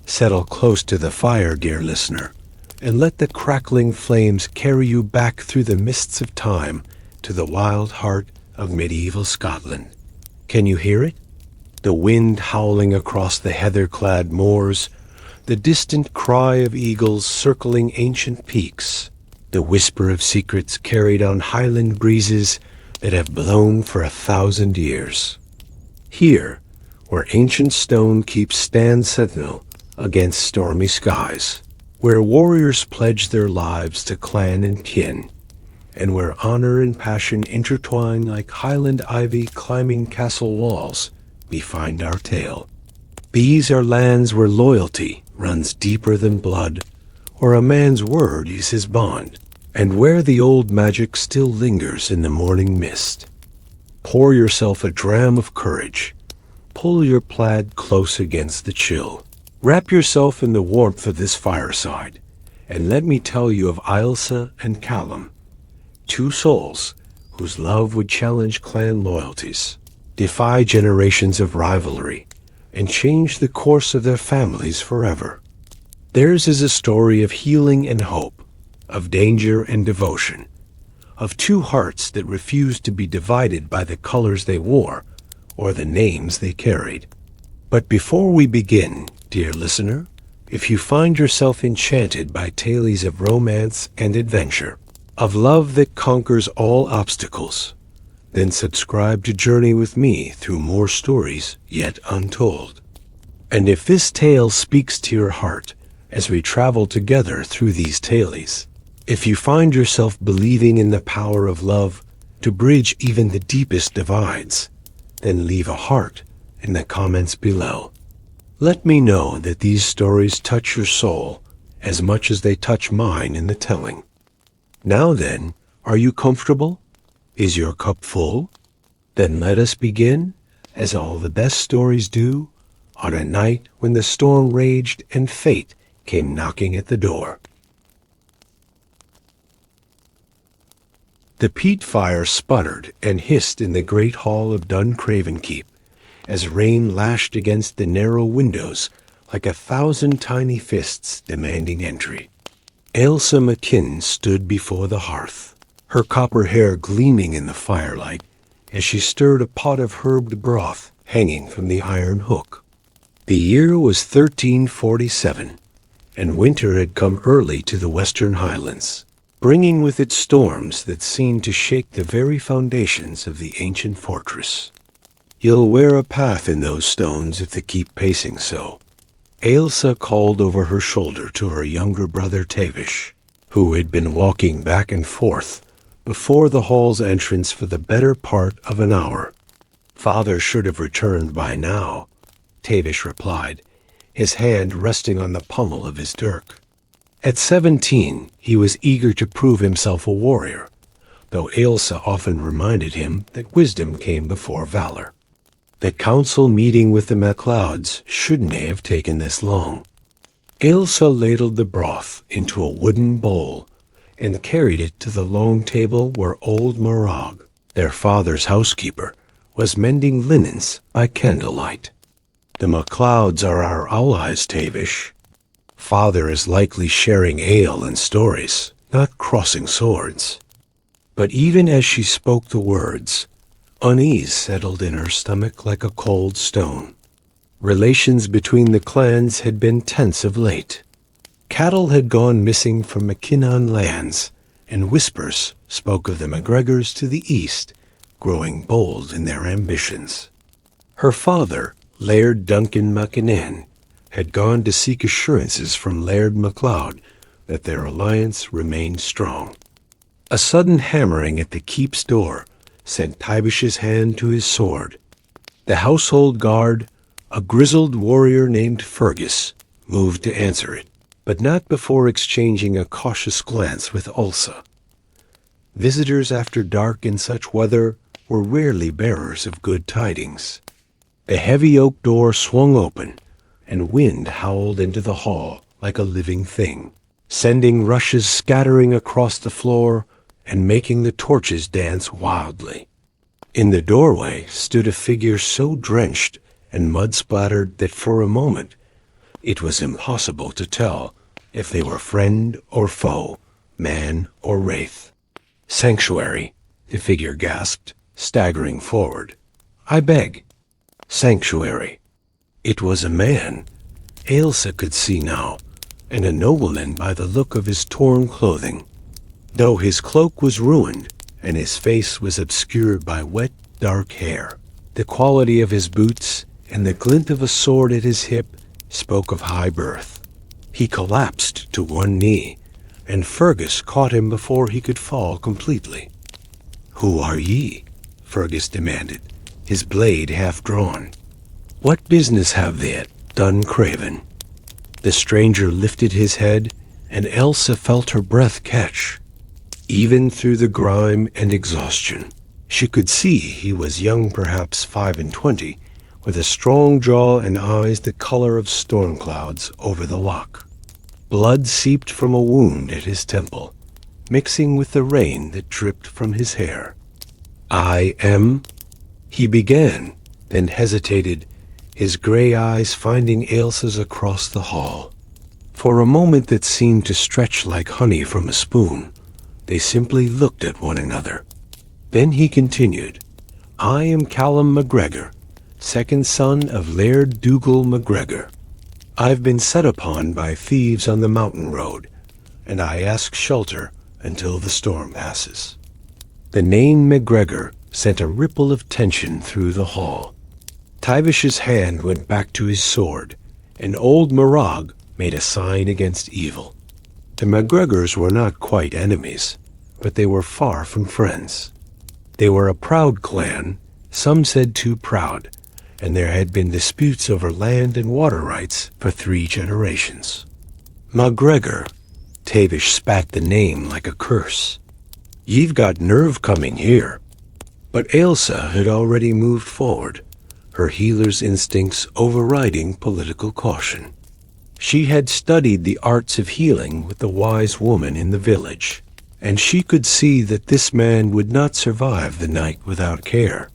Settle close to the fire, dear listener, and let the crackling flames carry you back through the mists of time to the wild heart of medieval Scotland. Can you hear it? The wind howling across the heather-clad moors, the distant cry of eagles circling ancient peaks, the whisper of secrets carried on highland breezes that have blown for 1,000 years. Here, where ancient stone keeps stand sentinel against stormy skies, where warriors pledge their lives to clan and kin, and where honor and passion intertwine like highland ivy climbing castle walls, we find our tale. These are lands where loyalty runs deeper than blood, or a man's word is his bond, and where the old magic still lingers in the morning mist. Pour yourself a dram of courage. Pull your plaid close against the chill. Wrap yourself in the warmth of this fireside, and let me tell you of Ailsa and Callum, two souls whose love would challenge clan loyalties, defy generations of rivalry, and change the course of their families forever. Theirs is a story of healing and hope, of danger and devotion, of two hearts that refused to be divided by the colors they wore or the names they carried. But before we begin, dear listener, if you find yourself enchanted by tales of romance and adventure, of love that conquers all obstacles, then subscribe to journey with me through more stories yet untold. And if this tale speaks to your heart as we travel together through these tales, if you find yourself believing in the power of love to bridge even the deepest divides, then leave a heart in the comments below. Let me know that these stories touch your soul as much as they touch mine in the telling. Now then, are you comfortable? Is your cup full? Then let us begin, as all the best stories do, on a night when the storm raged and fate came knocking at the door. The peat fire sputtered and hissed in the great hall of Duncraven Keep, as rain lashed against the narrow windows like 1,000 tiny fists demanding entry. Ailsa McKinn stood before the hearth, her copper hair gleaming in the firelight as she stirred a pot of herbed broth hanging from the iron hook. The year was 1347, and winter had come early to the Western Highlands, bringing with it storms that seemed to shake the very foundations of the ancient fortress. You'll wear a path in those stones if they keep pacing so, Ailsa called over her shoulder to her younger brother Tavish, who had been walking back and forth before the hall's entrance for the better part of an hour. Father should have returned by now, Tavish replied, his hand resting on the pommel of his dirk. At 17, he was eager to prove himself a warrior, though Ailsa often reminded him that wisdom came before valor. The council meeting with the MacLeods shouldn't have taken this long. Ailsa ladled the broth into a wooden bowl and carried it to the long table where old Morag, their father's housekeeper, was mending linens by candlelight. The MacLeods are our allies, Tavish. Father is likely sharing ale and stories, not crossing swords. But even as she spoke the words, unease settled in her stomach like a cold stone. Relations between the clans had been tense of late. Cattle had gone missing from McKinnon lands, and whispers spoke of the MacGregors to the east, growing bold in their ambitions. Her father, Laird Duncan MacKinnon, had gone to seek assurances from Laird MacLeod that their alliance remained strong. A sudden hammering at the keep's door sent Tivish's hand to his sword. The household guard, a grizzled warrior named Fergus, moved to answer it, but not before exchanging a cautious glance with Ailsa. Visitors after dark in such weather were rarely bearers of good tidings. The heavy oak door swung open, and wind howled into the hall like a living thing, sending rushes scattering across the floor and making the torches dance wildly. In the doorway stood a figure so drenched and mud-splattered that for a moment It was impossible to tell if they were friend or foe, man or wraith. Sanctuary, the figure gasped, staggering forward. I beg. Sanctuary. It was a man, Ailsa could see now, and a nobleman by the look of his torn clothing. Though his cloak was ruined, and his face was obscured by wet, dark hair, the quality of his boots and the glint of a sword at his hip spoke of high birth. He collapsed to one knee, and Fergus caught him before he could fall completely. Who are ye? Fergus demanded, his blade half drawn. What business have they at Duncraven? The stranger lifted his head, and Ailsa felt her breath catch. Even through the grime and exhaustion, she could see he was young, perhaps 25, with a strong jaw and eyes the color of storm clouds over the loch. Blood seeped from a wound at his temple, mixing with the rain that dripped from his hair. I am, he began, then hesitated, his gray eyes finding Ailsa's across the hall. For a moment that seemed to stretch like honey from a spoon, they simply looked at one another. Then he continued, I am Callum MacGregor, second son of Laird Dougal MacGregor. I've been set upon by thieves on the mountain road, and I ask shelter until the storm passes. The name MacGregor sent a ripple of tension through the hall. Tivish's hand went back to his sword, and old Morag made a sign against evil. The MacGregors were not quite enemies, but they were far from friends. They were a proud clan, some said too proud, and there had been disputes over land and water rights for 3 generations. MacGregor, Tavish spat the name like a curse. Ye've got nerve coming here. But Ailsa had already moved forward, her healer's instincts overriding political caution. She had studied the arts of healing with the wise woman in the village, and she could see that this man would not survive the night without care.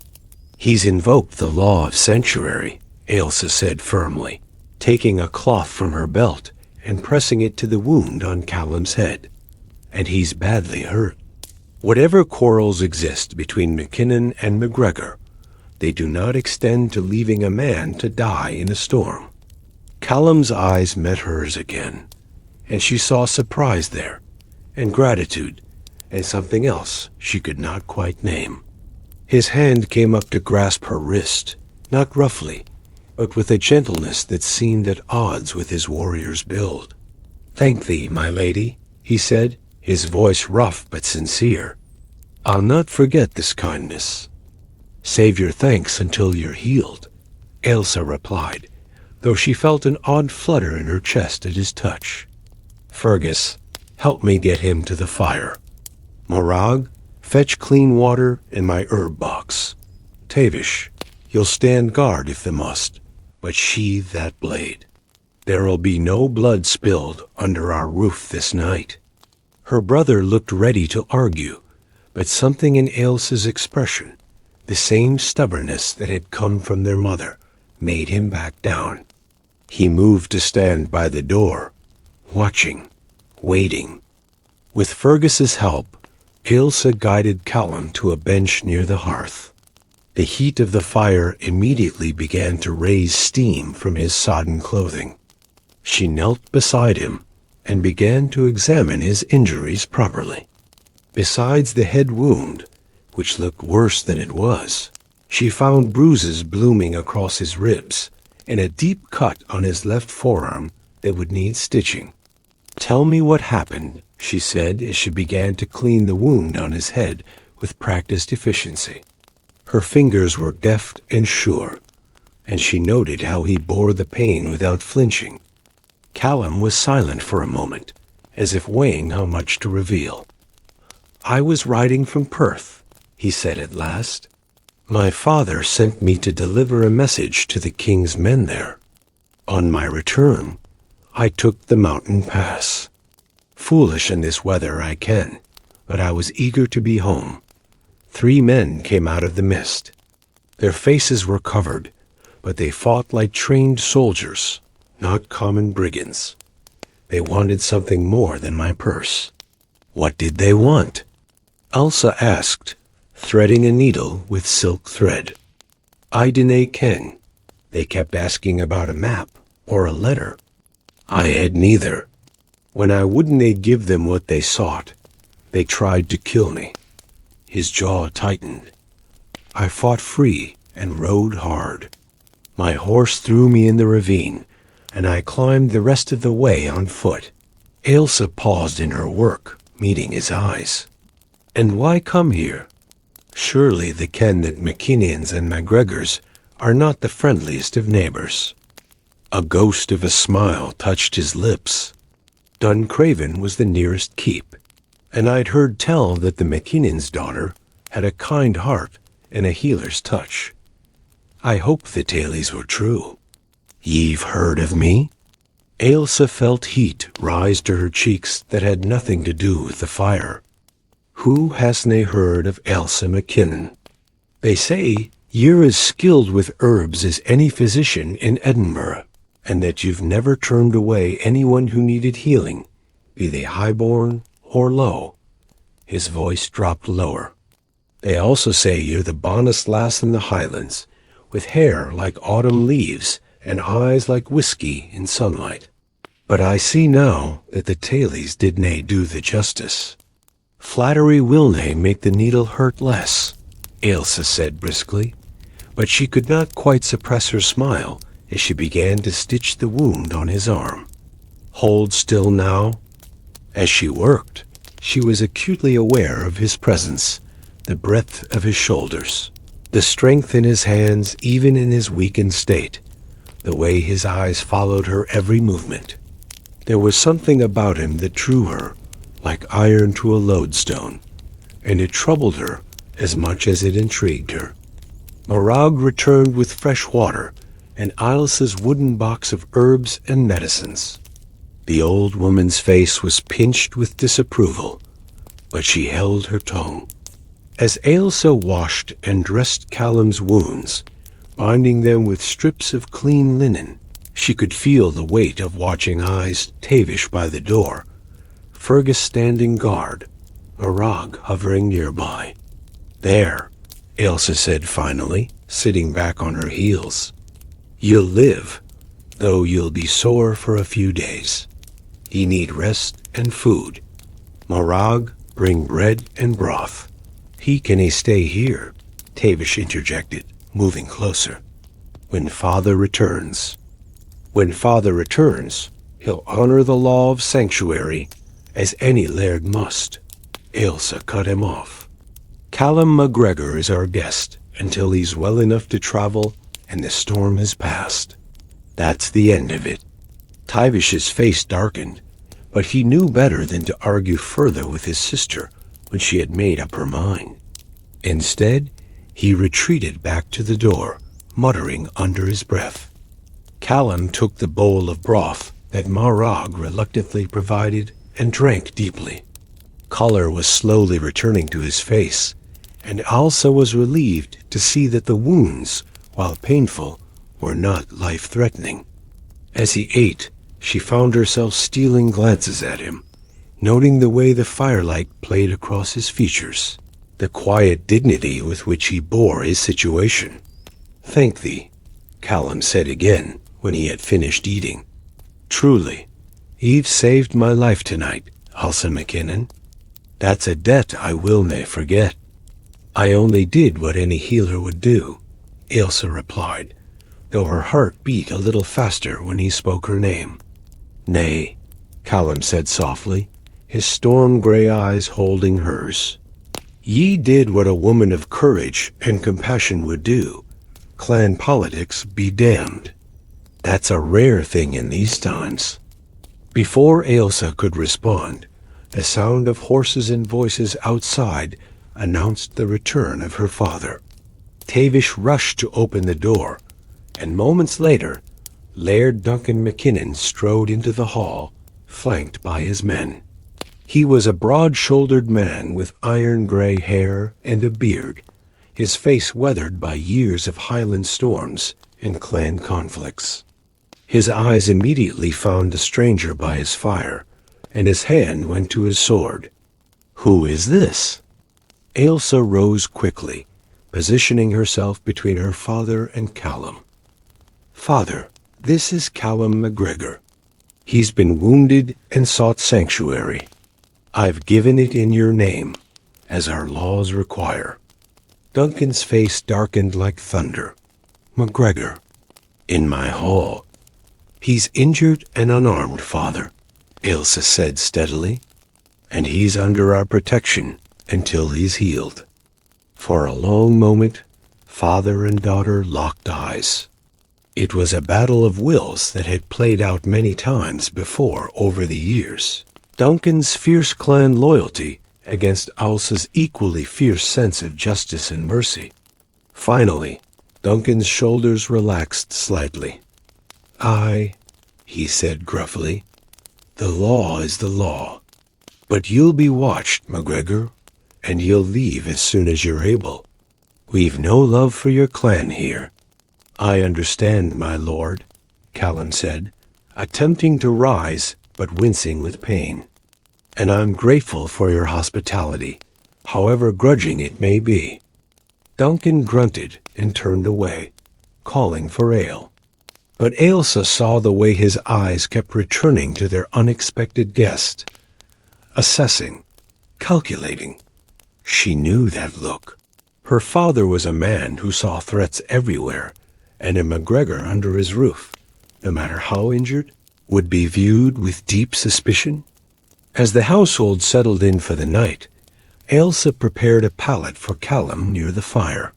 He's invoked the law of sanctuary, Ailsa said firmly, taking a cloth from her belt and pressing it to the wound on Callum's head. And he's badly hurt. Whatever quarrels exist between McKinnon and MacGregor, they do not extend to leaving a man to die in a storm. Callum's eyes met hers again, and she saw surprise there, and gratitude, and something else she could not quite name. His hand came up to grasp her wrist, not roughly, but with a gentleness that seemed at odds with his warrior's build. Thank thee, my lady, he said, his voice rough but sincere. I'll not forget this kindness. Save your thanks until you're healed, Ailsa replied, though she felt an odd flutter in her chest at his touch. Fergus, help me get him to the fire. Morag, fetch clean water and my herb box. Tavish, you'll stand guard if they must, but sheathe that blade. There'll be no blood spilled under our roof this night. Her brother looked ready to argue, but something in Ailsa's expression, the same stubbornness that had come from their mother, made him back down. He moved to stand by the door, watching, waiting. With Fergus's help, Ailsa guided Callum to a bench near the hearth. The heat of the fire immediately began to raise steam from his sodden clothing. She knelt beside him and began to examine his injuries properly. Besides the head wound, which looked worse than it was, she found bruises blooming across his ribs and a deep cut on his left forearm that would need stitching. Tell me what happened, she said as she began to clean the wound on his head with practiced efficiency. Her fingers were deft and sure, and she noted how he bore the pain without flinching. Callum was silent for a moment, as if weighing how much to reveal. I was riding from Perth, he said at last. My father sent me to deliver a message to the king's men there. On my return, I took the mountain pass. Foolish in this weather, I ken, but I was eager to be home. 3 men came out of the mist. Their faces were covered, but they fought like trained soldiers, not common brigands. They wanted something more than my purse. What did they want? Elsa asked, threading a needle with silk thread. I dinna ken. They kept asking about a map or a letter. I had neither. When I wouldn't give them what they sought, they tried to kill me. His jaw tightened. I fought free and rode hard. My horse threw me in the ravine, and I climbed the rest of the way on foot. Ailsa paused in her work, meeting his eyes. And why come here? Surely they ken that McKinnons and MacGregors are not the friendliest of neighbors. A ghost of a smile touched his lips. Duncraven was the nearest keep, and I'd heard tell that the McKinnon's daughter had a kind heart and a healer's touch. I hoped the tales were true. Ye've heard of me? Ailsa felt heat rise to her cheeks that had nothing to do with the fire. Who hasna heard of Ailsa McKinnon? They say you're as skilled with herbs as any physician in Edinburgh, and that you've never turned away anyone who needed healing, be they highborn or low. His voice dropped lower. They also say you're the bonniest lass in the Highlands, with hair like autumn leaves and eyes like whiskey in sunlight. But I see now that the tales did nae do the justice. Flattery will nae make the needle hurt less, Ailsa said briskly, but she could not quite suppress her smile as she began to stitch the wound on his arm. Hold still now. As she worked, she was acutely aware of his presence, the breadth of his shoulders, the strength in his hands even in his weakened state, the way his eyes followed her every movement. There was something about him that drew her, like iron to a lodestone, and it troubled her as much as it intrigued her. Morag returned with fresh water and Ailsa's wooden box of herbs and medicines. The old woman's face was pinched with disapproval, but she held her tongue. As Ailsa washed and dressed Callum's wounds, binding them with strips of clean linen, she could feel the weight of watching eyes Tavish by the door, Fergus standing guard, Morag hovering nearby. There, Ailsa said finally, sitting back on her heels. You'll live, though you'll be sore for a few days. Ye need rest and food. Morag, bring bread and broth. He cannae stay here, Tavish interjected, moving closer. When father returns. When father returns, he'll honor the law of sanctuary, as any laird must. Ailsa cut him off. Callum MacGregor is our guest until he's well enough to travel and the storm has passed. That's the end of it. Tavish's face darkened, but he knew better than to argue further with his sister when she had made up her mind. Instead, he retreated back to the door, muttering under his breath. Callum took the bowl of broth that Morag reluctantly provided and drank deeply. Color was slowly returning to his face, and Ailsa was relieved to see that the wounds, while painful, were not life-threatening. As he ate, she found herself stealing glances at him, noting the way the firelight played across his features, the quiet dignity with which he bore his situation. Thank thee, Callum said again when he had finished eating. Truly, you've saved my life tonight, Ailsa McKinnon. That's a debt I will nae forget. I only did what any healer would do, Ailsa replied, though her heart beat a little faster when he spoke her name. Nay, Callum said softly, his storm-grey eyes holding hers. Ye did what a woman of courage and compassion would do. Clan politics be damned. That's a rare thing in these times. Before Ailsa could respond, the sound of horses and voices outside announced the return of her father. Tavish rushed to open the door, and moments later, Laird Duncan McKinnon strode into the hall, flanked by his men. He was a broad-shouldered man with iron-grey hair and a beard, his face weathered by years of Highland storms and clan conflicts. His eyes immediately found the stranger by his fire, and his hand went to his sword. "Who is this?" Ailsa rose quickly, positioning herself between her father and Callum. "Father, this is Callum MacGregor. He's been wounded and sought sanctuary. I've given it in your name, as our laws require." Duncan's face darkened like thunder. "MacGregor, in my hall." "He's injured and unarmed, father," Ailsa said steadily, "and he's under our protection until he's healed." For a long moment, father and daughter locked eyes. It was a battle of wills that had played out many times before over the years. Duncan's fierce clan loyalty against Ailsa's equally fierce sense of justice and mercy. Finally, Duncan's shoulders relaxed slightly. He said gruffly, "the law is the law. But you'll be watched, MacGregor, and you'll leave as soon as you're able. We've no love for your clan here." "I understand, my lord," Callum said, attempting to rise but wincing with pain. "And I'm grateful for your hospitality, however grudging it may be." Duncan grunted and turned away, calling for ale. But Ailsa saw the way his eyes kept returning to their unexpected guest, assessing, calculating. She knew that look. Her father was a man who saw threats everywhere, and a MacGregor under his roof, no matter how injured, would be viewed with deep suspicion. As the household settled in for the night, Ailsa prepared a pallet for Callum near the fire.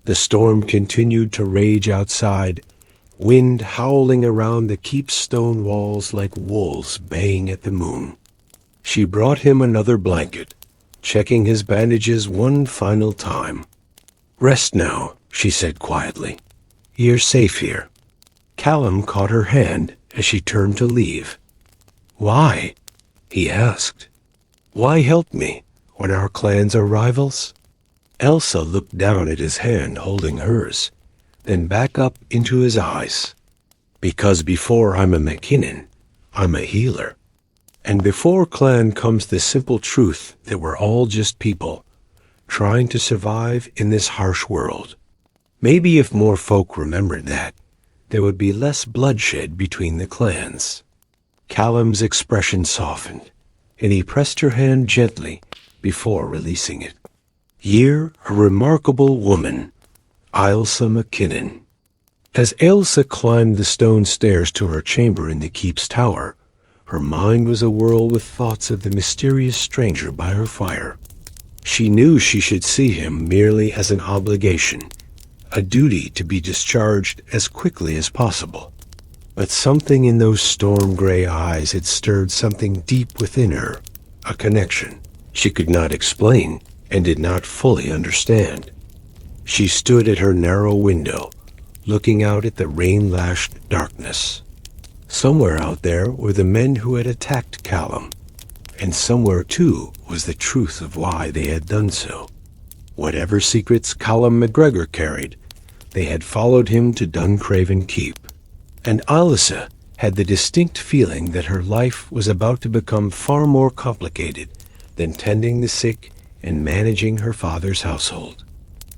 The storm continued to rage outside, wind howling around the keep's stone walls like wolves baying at the moon. She brought him another blanket, checking his bandages one final time. "Rest now," she said quietly. "You're safe here." Callum caught her hand as she turned to leave. "Why?" he asked. "Why help me when our clans are rivals?" Ailsa looked down at his hand holding hers, then back up into his eyes. "Because before I'm a McKinnon, I'm a healer. And before clan comes the simple truth that we're all just people, trying to survive in this harsh world. Maybe if more folk remembered that, there would be less bloodshed between the clans." Callum's expression softened, and he pressed her hand gently before releasing it. "You're a remarkable woman, Ailsa McKinnon." As Ailsa climbed the stone stairs to her chamber in the keep's tower, her mind was awhirl with thoughts of the mysterious stranger by her fire. She knew she should see him merely as an obligation, a duty to be discharged as quickly as possible. But something in those storm-gray eyes had stirred something deep within her, a connection she could not explain and did not fully understand. She stood at her narrow window, looking out at the rain-lashed darkness. Somewhere out there were the men who had attacked Callum, and somewhere, too, was the truth of why they had done so. Whatever secrets Callum MacGregor carried, they had followed him to Duncraven Keep. And Ailsa had the distinct feeling that her life was about to become far more complicated than tending the sick and managing her father's household.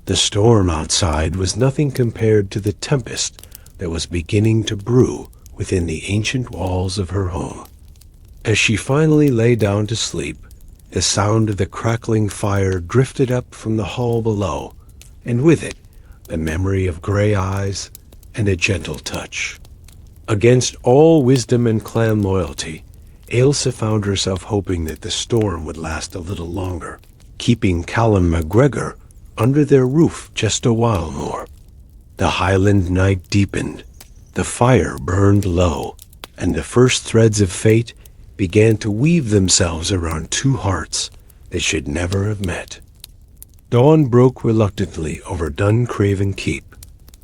The storm outside was nothing compared to the tempest that was beginning to brew within the ancient walls of her home. As she finally lay down to sleep, the sound of the crackling fire drifted up from the hall below, and with it, the memory of gray eyes and a gentle touch. Against all wisdom and clan loyalty, Ailsa found herself hoping that the storm would last a little longer, keeping Callum MacGregor under their roof just a while more. The Highland night deepened, the fire burned low, and the first threads of fate began to weave themselves around two hearts that should never have met. Dawn broke reluctantly over Duncraven Keep,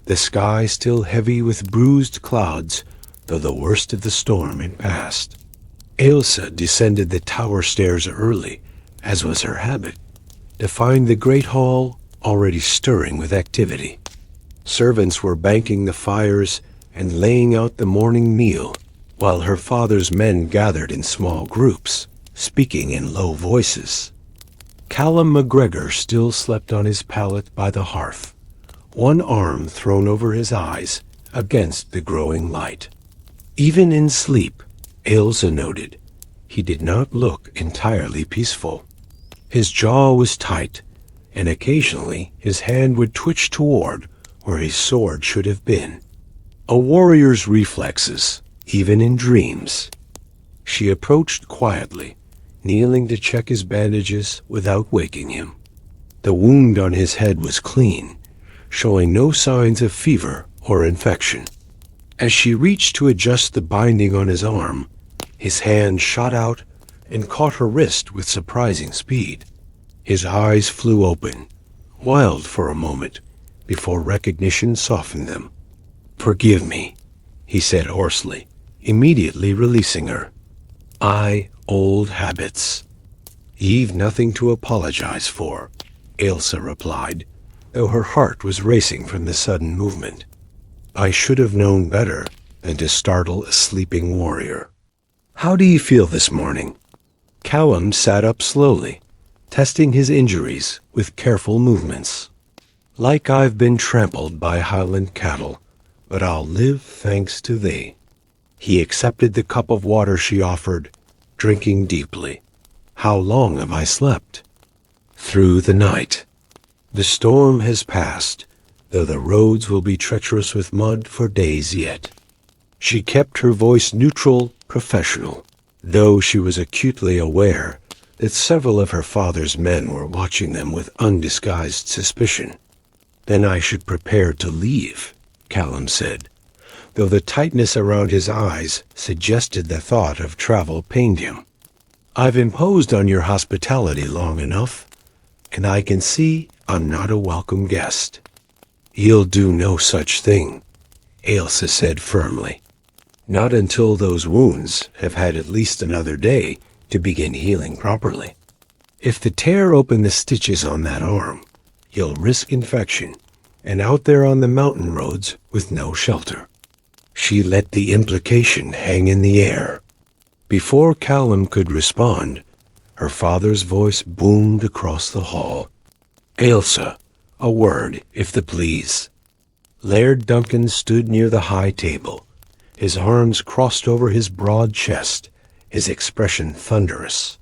the sky still heavy with bruised clouds, though the worst of the storm had passed. Ailsa descended the tower stairs early, as was her habit, to find the great hall already stirring with activity. Servants were banking the fires and laying out the morning meal, while her father's men gathered in small groups, speaking in low voices. Callum MacGregor still slept on his pallet by the hearth, one arm thrown over his eyes against the growing light. Even in sleep, Ailsa noted, he did not look entirely peaceful. His jaw was tight, and occasionally his hand would twitch toward where his sword should have been. A warrior's reflexes, even in dreams. She approached quietly, kneeling to check his bandages without waking him. The wound on his head was clean, showing no signs of fever or infection. As she reached to adjust the binding on his arm, his hand shot out and caught her wrist with surprising speed. His eyes flew open, wild for a moment, before recognition softened them. "Forgive me," he said hoarsely, immediately releasing her. "Old habits." "You've nothing to apologize for," Ailsa replied, though her heart was racing from the sudden movement. "I should have known better than to startle a sleeping warrior." "How do you feel this morning?" Callum sat up slowly, testing his injuries with careful movements. "Like I've been trampled by Highland cattle, but I'll live thanks to thee." He accepted the cup of water she offered, drinking deeply. "How long have I slept?" "Through the night. The storm has passed, though the roads will be treacherous with mud for days yet." She kept her voice neutral, professional, though she was acutely aware that several of her father's men were watching them with undisguised suspicion. "Then I should prepare to leave," Callum said, though the tightness around his eyes suggested the thought of travel pained him. "I've imposed on your hospitality long enough, and I can see I'm not a welcome guest." "You'll do no such thing," Ailsa said firmly. "Not until those wounds have had at least another day to begin healing properly. If the tear open the stitches on that arm, you'll risk infection, and out there on the mountain roads with no shelter." She let the implication hang in the air. Before Callum could respond, her father's voice boomed across the hall. "Ailsa, a word, if the please." Laird Duncan stood near the high table, his arms crossed over his broad chest, his expression thunderous.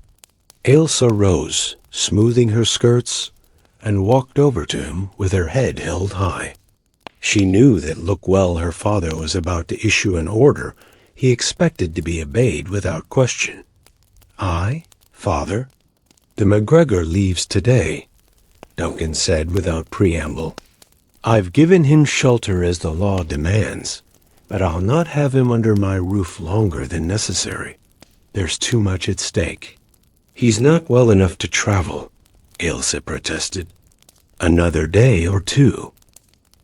Ailsa rose, smoothing her skirts, and walked over to him with her head held high. She knew that look well her father was about to issue an order he expected to be obeyed without question. "I, father?" "The MacGregor leaves today," Duncan said without preamble. "I've given him shelter as the law demands, but I'll not have him under my roof longer than necessary. There's too much at stake." "He's not well enough to travel," Ailsa protested. "Another day or two."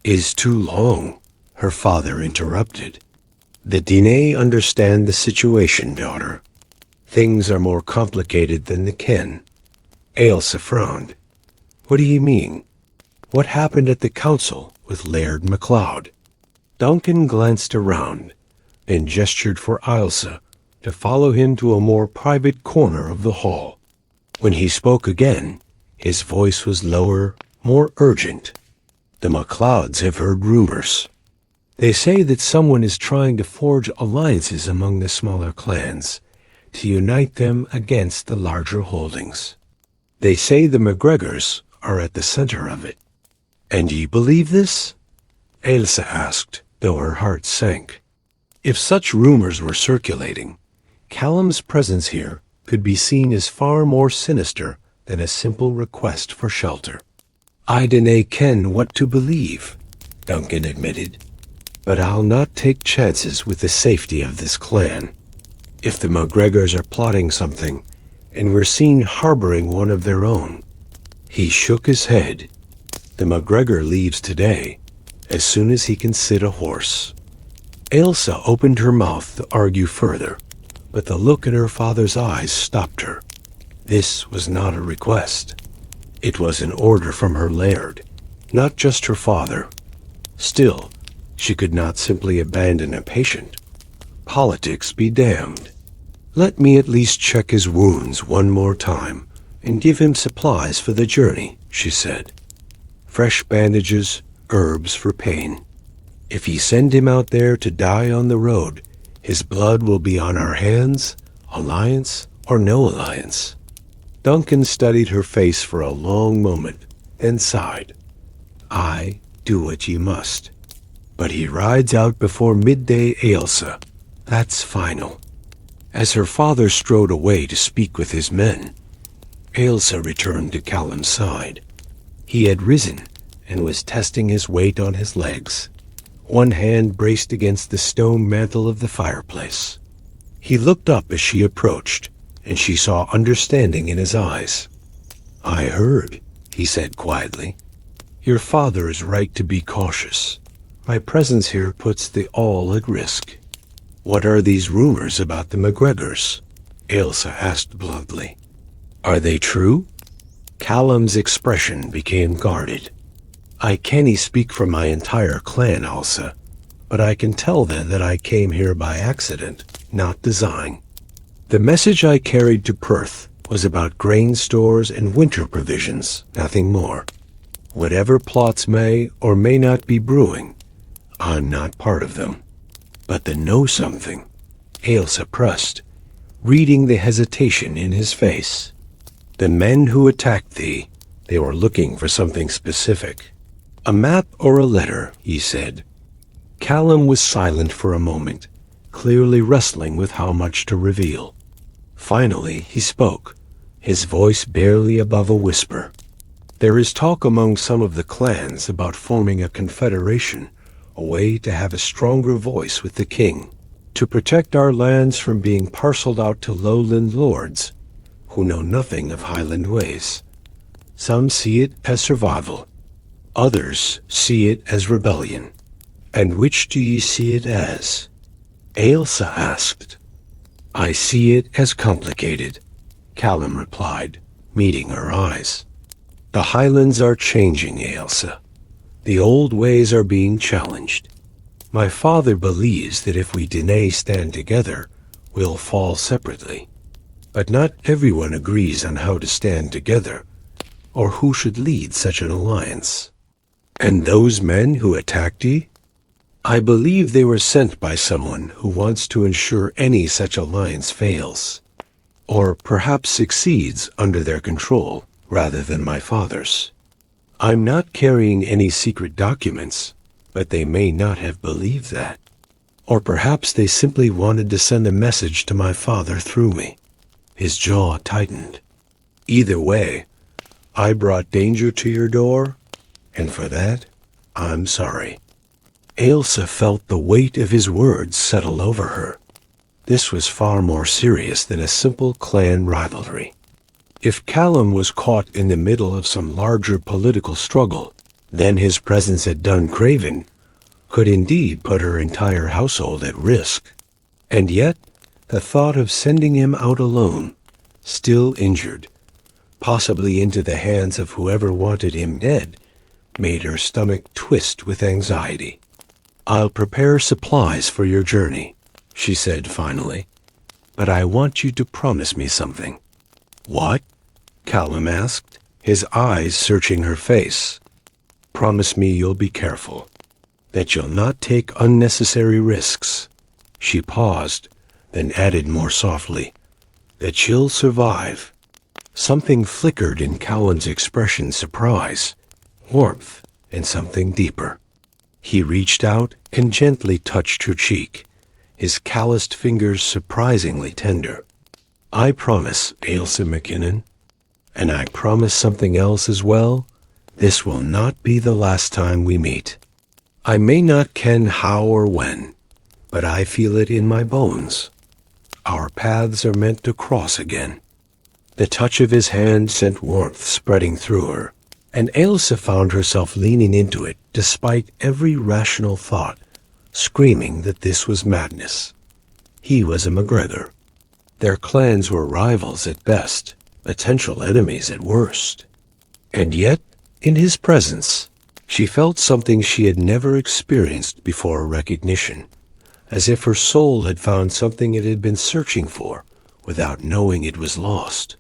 "Is too long," her father interrupted. "The Diné understand the situation, daughter. Things are more complicated than the ken." Ailsa frowned. "What do you mean? What happened at the council with Laird MacLeod?" Duncan glanced around, then gestured for Ailsa to follow him to a more private corner of the hall. When he spoke again, his voice was lower, more urgent. "The MacLeods have heard rumors. They say that someone is trying to forge alliances among the smaller clans to unite them against the larger holdings. They say the MacGregors are at the center of it." "And ye believe this?" Ailsa asked, though her heart sank. If such rumors were circulating, Callum's presence here could be seen as far more sinister than a simple request for shelter. "I dinna ken what to believe," Duncan admitted, "but I'll not take chances with the safety of this clan. If the MacGregors are plotting something, and we're seen harboring one of their own." He shook his head. "The MacGregor leaves today, as soon as he can sit a horse." Ailsa opened her mouth to argue further, but the look in her father's eyes stopped her. This was not a request. It was an order from her laird, not just her father. Still, She could not simply abandon a patient. Politics be damned. Let me at least check his wounds one more time and give him supplies for the journey, she said. Fresh bandages, herbs for pain. If you send him out there to die on the road, his blood will be on our hands, alliance or no alliance. Duncan studied her face for a long moment and sighed. I do what ye must. But he rides out before midday Ailsa. That's final. As her father strode away to speak with his men, Ailsa returned to Callum's side. He had risen and was testing his weight on his legs, one hand braced against the stone mantel of the fireplace. He looked up as she approached, and she saw understanding in his eyes. I heard, he said quietly. Your father is right to be cautious. My presence here puts the all at risk. What are these rumors about the McGregors? Ailsa asked bluntly. Are they true? Callum's expression became guarded. I cannae speak for my entire clan, Ailsa, but I can tell them that I came here by accident, not design. The message I carried to Perth was about grain stores and winter provisions, nothing more. Whatever plots may or may not be brewing, I'm not part of them. But the know something, Ailsa pressed, reading the hesitation in his face. The men who attacked thee, they were looking for something specific. A map or a letter, he said. Callum was silent for a moment, clearly wrestling with how much to reveal. Finally, he spoke, his voice barely above a whisper. There is talk among some of the clans about forming a confederation, a way to have a stronger voice with the king, to protect our lands from being parceled out to lowland lords who know nothing of highland ways. Some see it as survival. Others see it as rebellion. And which do ye see it as? Ailsa asked. I see it as complicated, Callum replied, meeting her eyes. The Highlands are changing, Ailsa. The old ways are being challenged. My father believes that if we deny stand together, we'll fall separately. But not everyone agrees on how to stand together, or who should lead such an alliance. And those men who attacked ye? I believe they were sent by someone who wants to ensure any such alliance fails, or perhaps succeeds under their control rather than my father's. I'm not carrying any secret documents, but they may not have believed that. Or perhaps they simply wanted to send a message to my father through me. His jaw tightened. Either way, I brought danger to your door, and for that, I'm sorry. Ailsa felt the weight of his words settle over her. This was far more serious than a simple clan rivalry. If Callum was caught in the middle of some larger political struggle, then his presence at Duncraven could indeed put her entire household at risk. And yet, the thought of sending him out alone, still injured, possibly into the hands of whoever wanted him dead, made her stomach twist with anxiety. I'll prepare supplies for your journey, she said finally, but I want you to promise me something. What? Callum asked, his eyes searching her face. Promise me you'll be careful, that you'll not take unnecessary risks. She paused, then added more softly, that you'll survive. Something flickered in Callum's expression, surprise, warmth, and something deeper. He reached out and gently touched her cheek, his calloused fingers surprisingly tender. I promise, Ailsa McKinnon, and I promise something else as well. This will not be the last time we meet. I may not ken how or when, but I feel it in my bones. Our paths are meant to cross again. The touch of his hand sent warmth spreading through her, and Ailsa found herself leaning into it despite every rational thought, screaming that this was madness. He was a McGregor. Their clans were rivals at best, potential enemies at worst. And yet, in his presence, She felt something she had never experienced before, recognition, as if her soul had found something it had been searching for without knowing it was lost.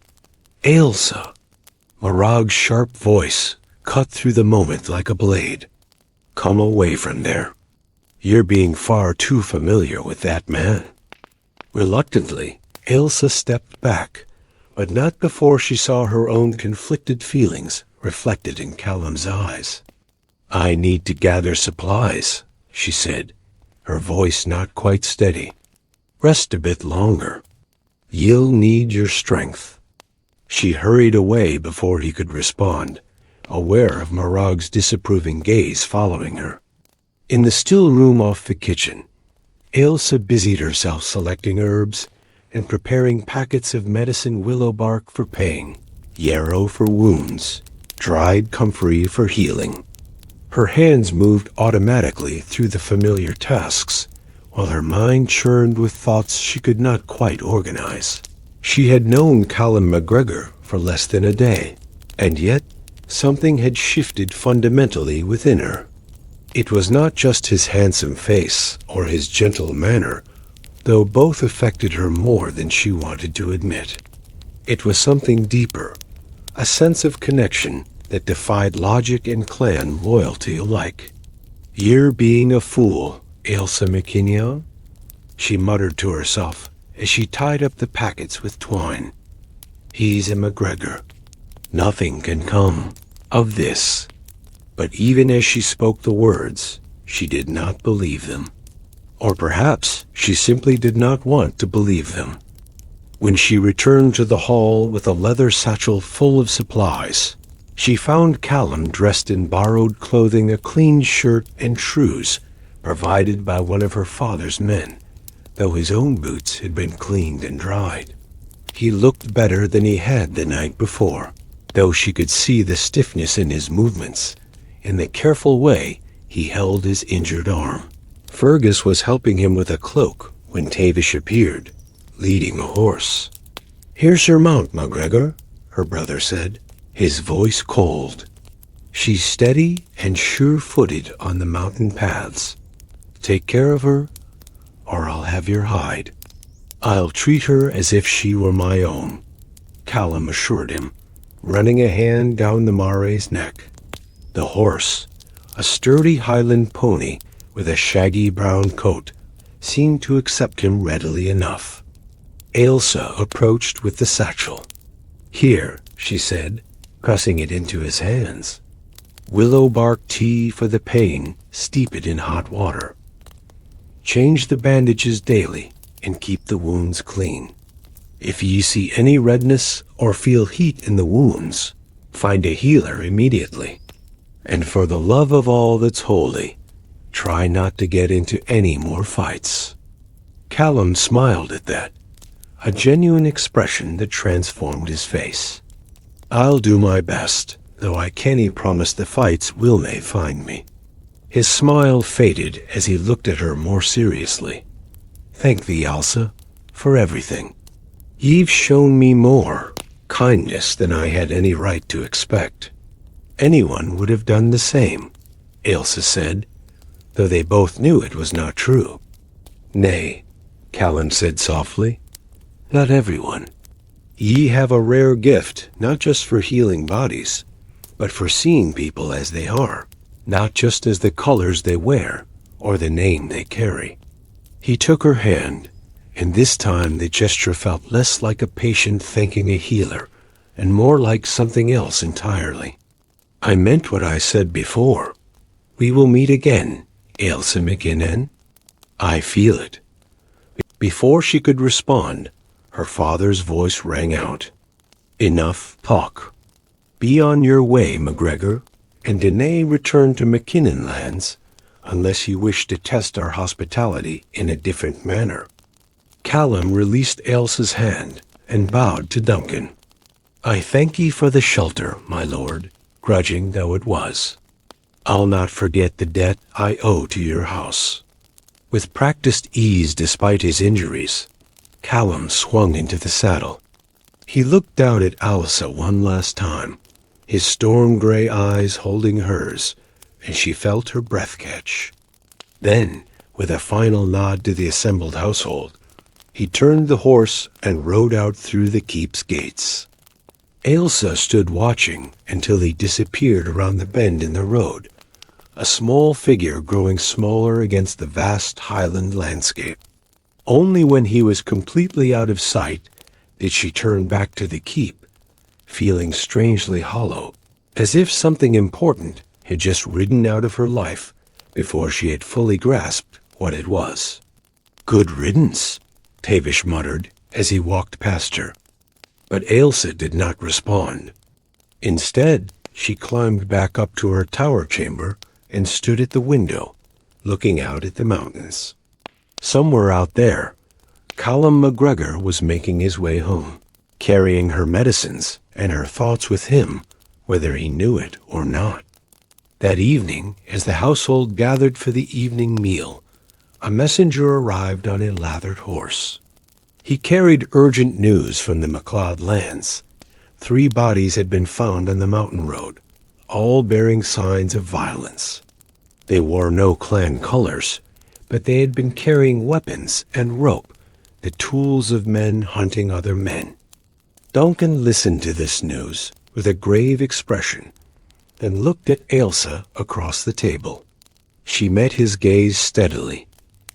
Ailsa! Morag's sharp voice cut through the moment like a blade. Come away from there. You're being far too familiar with that man. Reluctantly, Ailsa stepped back, but not before she saw her own conflicted feelings reflected in Callum's eyes. I need to gather supplies, she said, her voice not quite steady. Rest a bit longer. You'll need your strength. She hurried away before he could respond, aware of Morag's disapproving gaze following her. In the still room off the kitchen, Ailsa busied herself selecting herbs and preparing packets of medicine willow bark for pain, yarrow for wounds, dried comfrey for healing. Her hands moved automatically through the familiar tasks, while her mind churned with thoughts she could not quite organize. She had known Callum MacGregor for less than a day, and yet something had shifted fundamentally within her. It was not just his handsome face or his gentle manner, though both affected her more than she wanted to admit. It was something deeper, a sense of connection that defied logic and clan loyalty alike. You're being a fool, Ailsa McKinnon, she muttered to herself as she tied up the packets with twine. He's a MacGregor. Nothing can come of this. But even as she spoke the words, she did not believe them. Or perhaps she simply did not want to believe them. When she returned to the hall with a leather satchel full of supplies, she found Callum dressed in borrowed clothing, a clean shirt and trews provided by one of her father's men, though his own boots had been cleaned and dried. He looked better than he had the night before, though she could see the stiffness in his movements, in the careful way he held his injured arm. Fergus was helping him with a cloak when Tavish appeared, leading a horse. Here's your mount, MacGregor, her brother said, his voice cold. She's steady and sure-footed on the mountain paths. Take care of her, or I'll have your hide. I'll treat her as if she were my own, Callum assured him, running a hand down the mare's neck. The horse, a sturdy Highland pony with a shaggy brown coat, seemed to accept him readily enough. Ailsa approached with the satchel. Here, she said, pressing it into his hands. Willow bark tea for the pain, steep it in hot water. Change the bandages daily and keep the wounds clean. If ye see any redness or feel heat in the wounds, find a healer immediately. And for the love of all that's holy, try not to get into any more fights. Callum smiled at that, a genuine expression that transformed his face. I'll do my best, though I can't promise the fights Will may find me. His smile faded as he looked at her more seriously. Thank thee, Ailsa, for everything. Ye've shown me more kindness than I had any right to expect. Anyone would have done the same, Ailsa said, though they both knew it was not true. Nay, Callum said softly, not everyone. Ye have a rare gift, not just for healing bodies, but for seeing people as they are, not just as the colors they wear or the name they carry. He took her hand, and this time the gesture felt less like a patient thanking a healer and more like something else entirely. I meant what I said before. We will meet again, Ailsa McKinnon. I feel it. Before she could respond, her father's voice rang out. Enough talk. Be on your way, MacGregor, and Danae return to McKinnon lands, unless you wish to test our hospitality in a different manner. Callum released Ailsa's hand and bowed to Duncan. I thank ye for the shelter, my lord, grudging though it was. I'll not forget the debt I owe to your house. With practiced ease despite his injuries, Callum swung into the saddle. He looked down at Ailsa one last time, his storm-gray eyes holding hers, and she felt her breath catch. Then, with a final nod to the assembled household, he turned the horse and rode out through the keep's gates. Ailsa stood watching until he disappeared around the bend in the road, a small figure growing smaller against the vast highland landscape. Only when he was completely out of sight did she turn back to the keep, feeling strangely hollow, as if something important had just ridden out of her life before she had fully grasped what it was. "Good riddance," Tavish muttered as he walked past her. But Ailsa did not respond. Instead, she climbed back up to her tower chamber and stood at the window, looking out at the mountains. Somewhere out there, Callum MacGregor was making his way home, carrying her medicines and her thoughts with him, whether he knew it or not. That evening, as the household gathered for the evening meal, a messenger arrived on a lathered horse. He carried urgent news from the MacLeod lands. 3 bodies had been found on the mountain road, all bearing signs of violence. They wore no clan colors, but they had been carrying weapons and rope, the tools of men hunting other men. Duncan listened to this news with a grave expression, then looked at Ailsa across the table. She met his gaze steadily,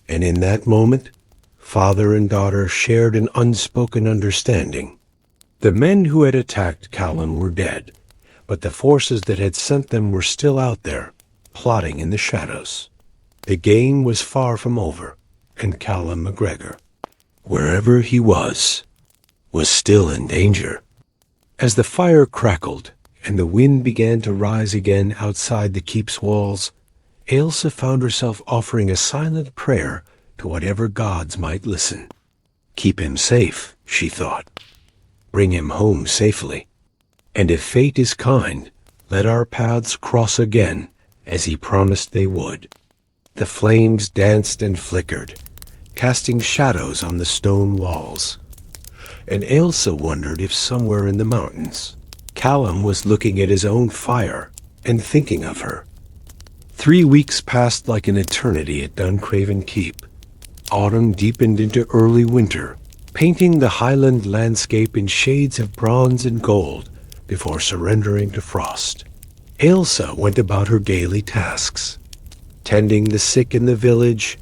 and in that moment, father and daughter shared an unspoken understanding. The men who had attacked Callum were dead, but the forces that had sent them were still out there, plotting in the shadows. The game was far from over, and Callum MacGregor, wherever he was still in danger. As the fire crackled and the wind began to rise again outside the keep's walls, Ailsa found herself offering a silent prayer to whatever gods might listen. Keep him safe, she thought. Bring him home safely. And if fate is kind, let our paths cross again, as he promised they would. The flames danced and flickered, casting shadows on the stone walls. And Ailsa wondered if somewhere in the mountains, Callum was looking at his own fire and thinking of her. 3 weeks passed like an eternity at Duncraven Keep. Autumn deepened into early winter, painting the highland landscape in shades of bronze and gold before surrendering to frost. Ailsa went about her daily tasks, tending the sick in the village,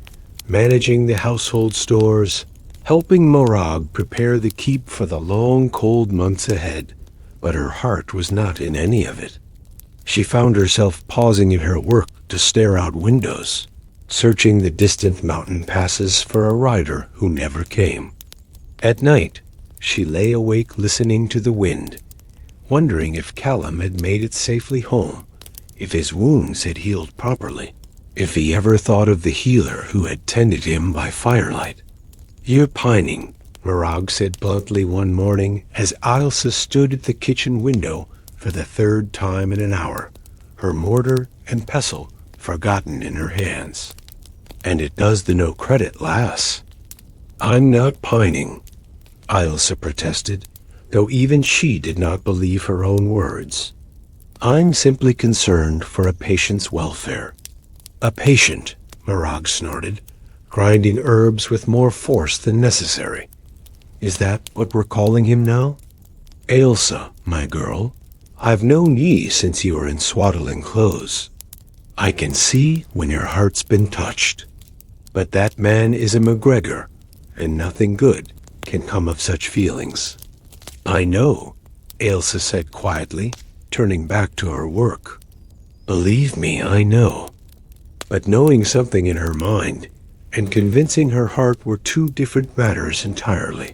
managing the household stores, helping Morag prepare the keep for the long, cold months ahead. But her heart was not in any of it. She found herself pausing in her work to stare out windows, searching the distant mountain passes for a rider who never came. At night, she lay awake listening to the wind, wondering if Callum had made it safely home, if his wounds had healed properly, if he ever thought of the healer who had tended him by firelight. "You're pining," Morag said bluntly one morning as Ailsa stood at the kitchen window for the 3rd time in an hour, her mortar and pestle forgotten in her hands. "And it does the no credit, lass." "I'm not pining," Ailsa protested, though even she did not believe her own words. "I'm simply concerned for a patient's welfare." "A patient," Morag snorted, grinding herbs with more force than necessary. "Is that what we're calling him now?" "Ailsa, my girl, I've known ye since you were in swaddling clothes. I can see when your heart's been touched. But that man is a MacGregor, and nothing good can come of such feelings." "I know," Ailsa said quietly, turning back to her work. "Believe me, I know." But knowing something in her mind and convincing her heart were 2 different matters entirely.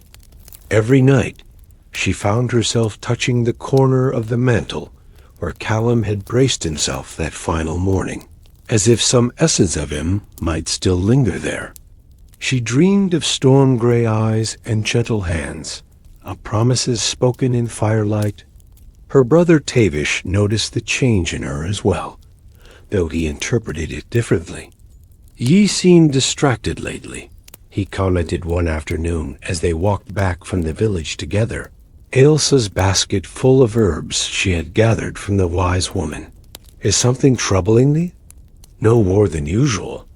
Every night, she found herself touching the corner of the mantel where Callum had braced himself that final morning, as if some essence of him might still linger there. She dreamed of storm-gray eyes and gentle hands, of promises spoken in firelight. Her brother Tavish noticed the change in her as well, though he interpreted it differently. "Ye seem distracted lately," he commented one afternoon as they walked back from the village together, Ailsa's basket full of herbs she had gathered from the wise woman. "Is something troubling thee?" No more than usual,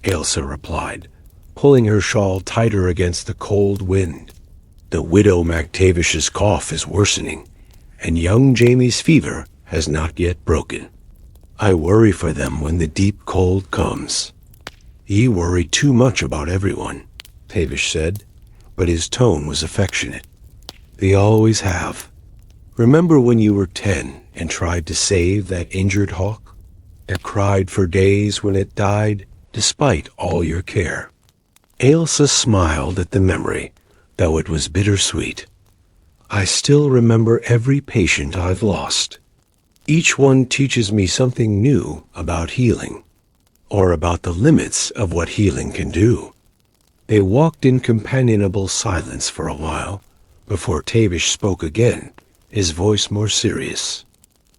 Ailsa replied, pulling her shawl tighter against the cold wind. The widow MacTavish's cough is worsening, and young Jamie's fever has not yet broken. I worry for them when the deep cold comes. Ye worry too much about everyone, Tavish said, but his tone was affectionate. They always have. Remember when you were 10 and tried to save that injured hawk? It cried for days when it died, despite all your care. Ailsa smiled at the memory, though it was bittersweet. I still remember every patient I've lost. Each one teaches me something new about healing, or about the limits of what healing can do. They walked in companionable silence for a while, before Tavish spoke again, his voice more serious.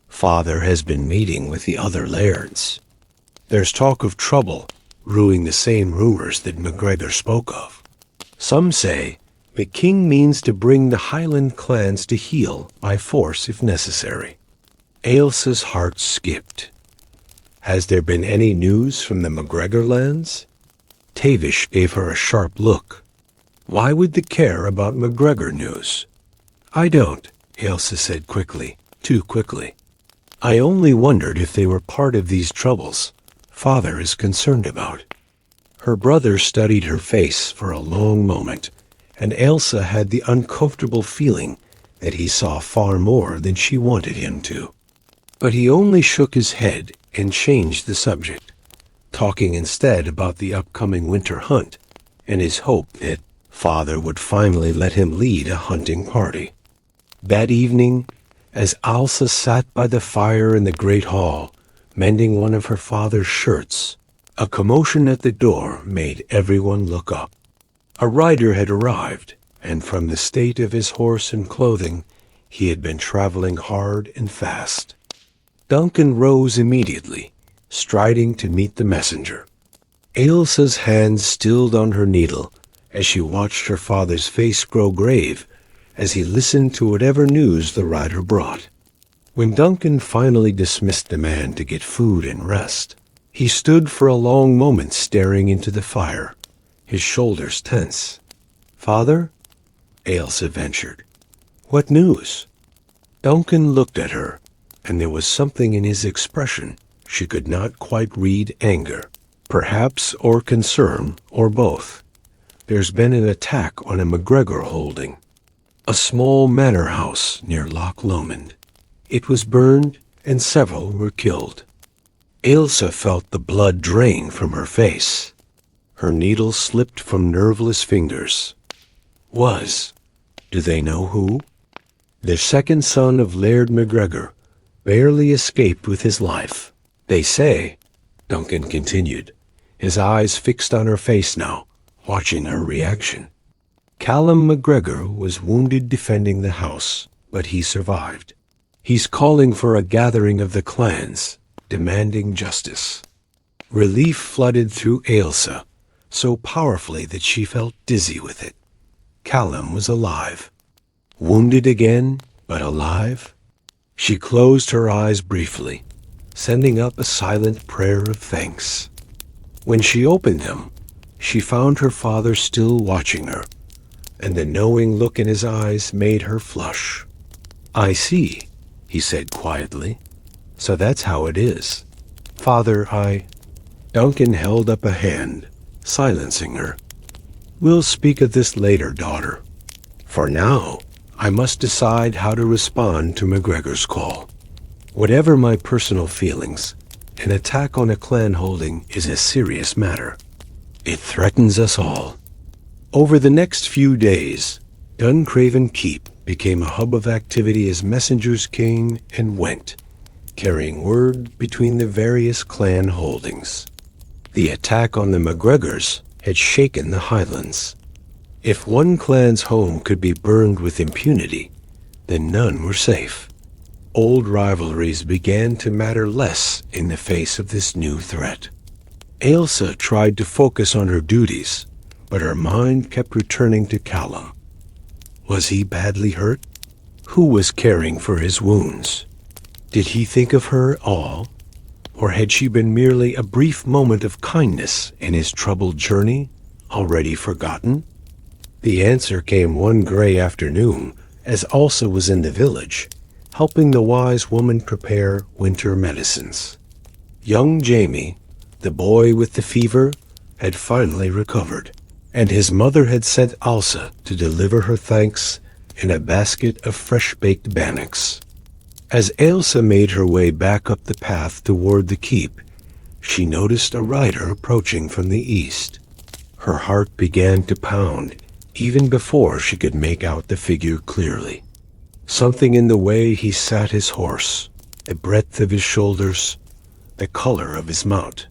Father has been meeting with the other lairds. There's talk of trouble, brewing the same rumors that MacGregor spoke of. Some say the king means to bring the Highland clans to heel by force if necessary. Ailsa's heart skipped. Has there been any news from the MacGregor lands? Tavish gave her a sharp look. Why would they care about MacGregor news? I don't, Ailsa said quickly, too quickly. I only wondered if they were part of these troubles Father is concerned about. Her brother studied her face for a long moment, and Ailsa had the uncomfortable feeling that he saw far more than she wanted him to. But he only shook his head and changed the subject, talking instead about the upcoming winter hunt and his hope that Father would finally let him lead a hunting party. That evening, as Ailsa sat by the fire in the great hall, mending one of her father's shirts, a commotion at the door made everyone look up. A rider had arrived, and from the state of his horse and clothing, he had been traveling hard and fast. Duncan rose immediately, striding to meet the messenger. Ailsa's hand stilled on her needle as she watched her father's face grow grave as he listened to whatever news the rider brought. When Duncan finally dismissed the man to get food and rest, he stood for a long moment staring into the fire, his shoulders tense. Father? Ailsa ventured. What news? Duncan looked at her, and there was something in his expression she could not quite read anger, perhaps, or concern, or both. There's been an attack on a MacGregor holding, a small manor house near Loch Lomond. It was burned, and several were killed. Ailsa felt the blood drain from her face. Her needle slipped from nerveless fingers. Do they know who? The second son of Laird MacGregor barely escaped with his life. They say, Duncan continued, his eyes fixed on her face now, watching her reaction. Callum MacGregor was wounded defending the house, but he survived. He's calling for a gathering of the clans, demanding justice. Relief flooded through Ailsa, so powerfully that she felt dizzy with it. Callum was alive. Wounded again, but alive? She closed her eyes briefly, sending up a silent prayer of thanks. When she opened them, she found her father still watching her, and the knowing look in his eyes made her flush. I see, he said quietly. So that's how it is. Father, Duncan held up a hand, silencing her. We'll speak of this later, daughter. For now, I must decide how to respond to MacGregor's call. Whatever my personal feelings, an attack on a clan holding is a serious matter. It threatens us all. Over the next few days, Duncraven Keep became a hub of activity as messengers came and went, carrying word between the various clan holdings. The attack on the MacGregors had shaken the Highlands. If one clan's home could be burned with impunity, then none were safe. Old rivalries began to matter less in the face of this new threat. Ailsa tried to focus on her duties, but her mind kept returning to Callum. Was he badly hurt? Who was caring for his wounds? Did he think of her at all? Or had she been merely a brief moment of kindness in his troubled journey, already forgotten? The answer came one gray afternoon, as Elsa was in the village, helping the wise woman prepare winter medicines. Young Jamie, the boy with the fever, had finally recovered, and his mother had sent Elsa to deliver her thanks in a basket of fresh-baked bannocks. As Elsa made her way back up the path toward the keep, she noticed a rider approaching from the east. Her heart began to pound even before she could make out the figure clearly. Something in the way he sat his horse, the breadth of his shoulders, the color of his mount.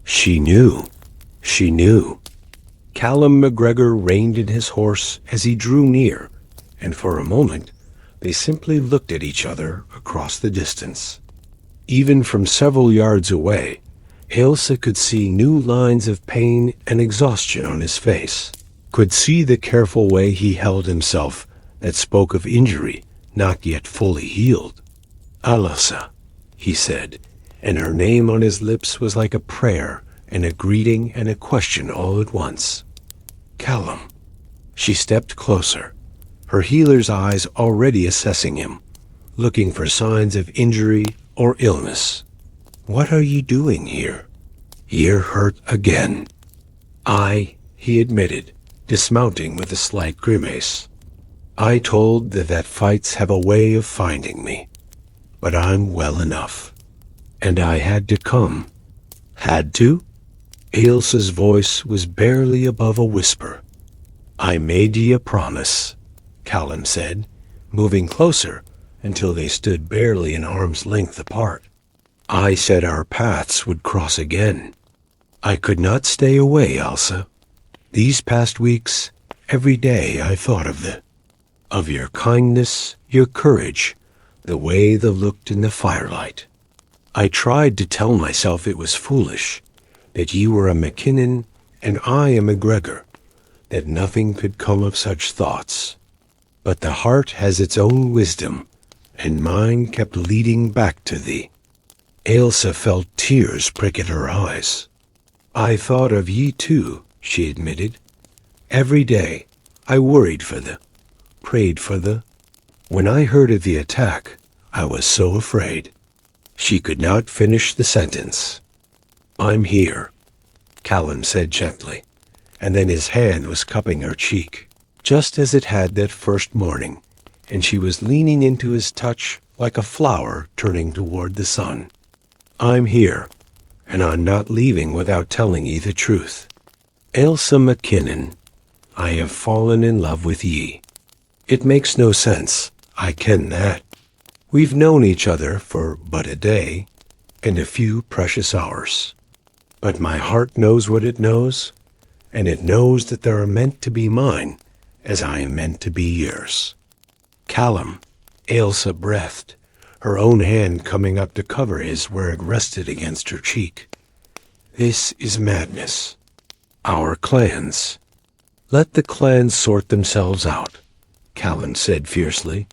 She knew. She knew. Callum MacGregor reined in his horse as he drew near, and for a moment they simply looked at each other across the distance. Even from several yards away, Ailsa could see new lines of pain and exhaustion on his face, could see the careful way he held himself that spoke of injury not yet fully healed. Ailsa, he said, and her name on his lips was like a prayer and a greeting and a question all at once. Callum. She stepped closer, her healer's eyes already assessing him, looking for signs of injury or illness. What are you doing here? You're hurt again. He admitted, dismounting with a slight grimace. I told that fights have a way of finding me, but I'm well enough. And I had to come. Had to? Ailsa's voice was barely above a whisper. I made ye a promise, Callum said, moving closer until they stood barely an arm's length apart. I said our paths would cross again. I could not stay away, Elsa. These past weeks, every day I thought of your kindness, your courage, the way they looked in the firelight. I tried to tell myself it was foolish, that you were a McKinnon and I a MacGregor, that nothing could come of such thoughts. But the heart has its own wisdom, and mine kept leading back to thee. Ailsa felt tears prick at her eyes. I thought of ye too, she admitted. Every day I worried for thee, prayed for thee. When I heard of the attack, I was so afraid. She could not finish the sentence. I'm here, Callum said gently, and then his hand was cupping her cheek, just as it had that first morning, and she was leaning into his touch like a flower turning toward the sun. I'm here, and I'm not leaving without telling ye the truth. Ailsa McKinnon, I have fallen in love with ye. It makes no sense, I ken that. We've known each other for but a day, and a few precious hours. But my heart knows what it knows, and it knows that they are meant to be mine, as I am meant to be yours. Callum, Ailsa breathed, her own hand coming up to cover his where it rested against her cheek. This is madness. Our clans. Let the clans sort themselves out, Callum said fiercely.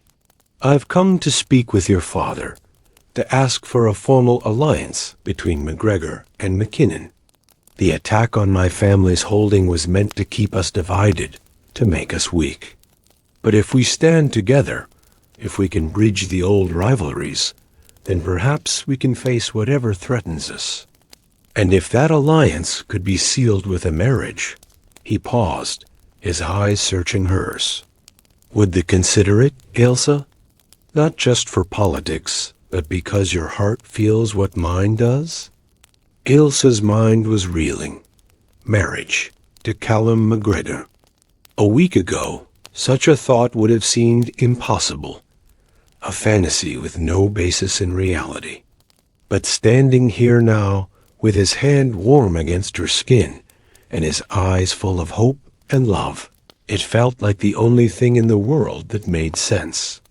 I've come to speak with your father, to ask for a formal alliance between MacGregor and McKinnon. The attack on my family's holding was meant to keep us divided, to make us weak. But if we stand together, if we can bridge the old rivalries, then perhaps we can face whatever threatens us. And if that alliance could be sealed with a marriage, he paused, his eyes searching hers. Would they consider it, Ailsa? Not just for politics, but because your heart feels what mine does? Ailsa's mind was reeling. Marriage to Callum MacGregor. A week ago, such a thought would have seemed impossible, a fantasy with no basis in reality. But standing here now, with his hand warm against her skin, and his eyes full of hope and love, it felt like the only thing in the world that made sense.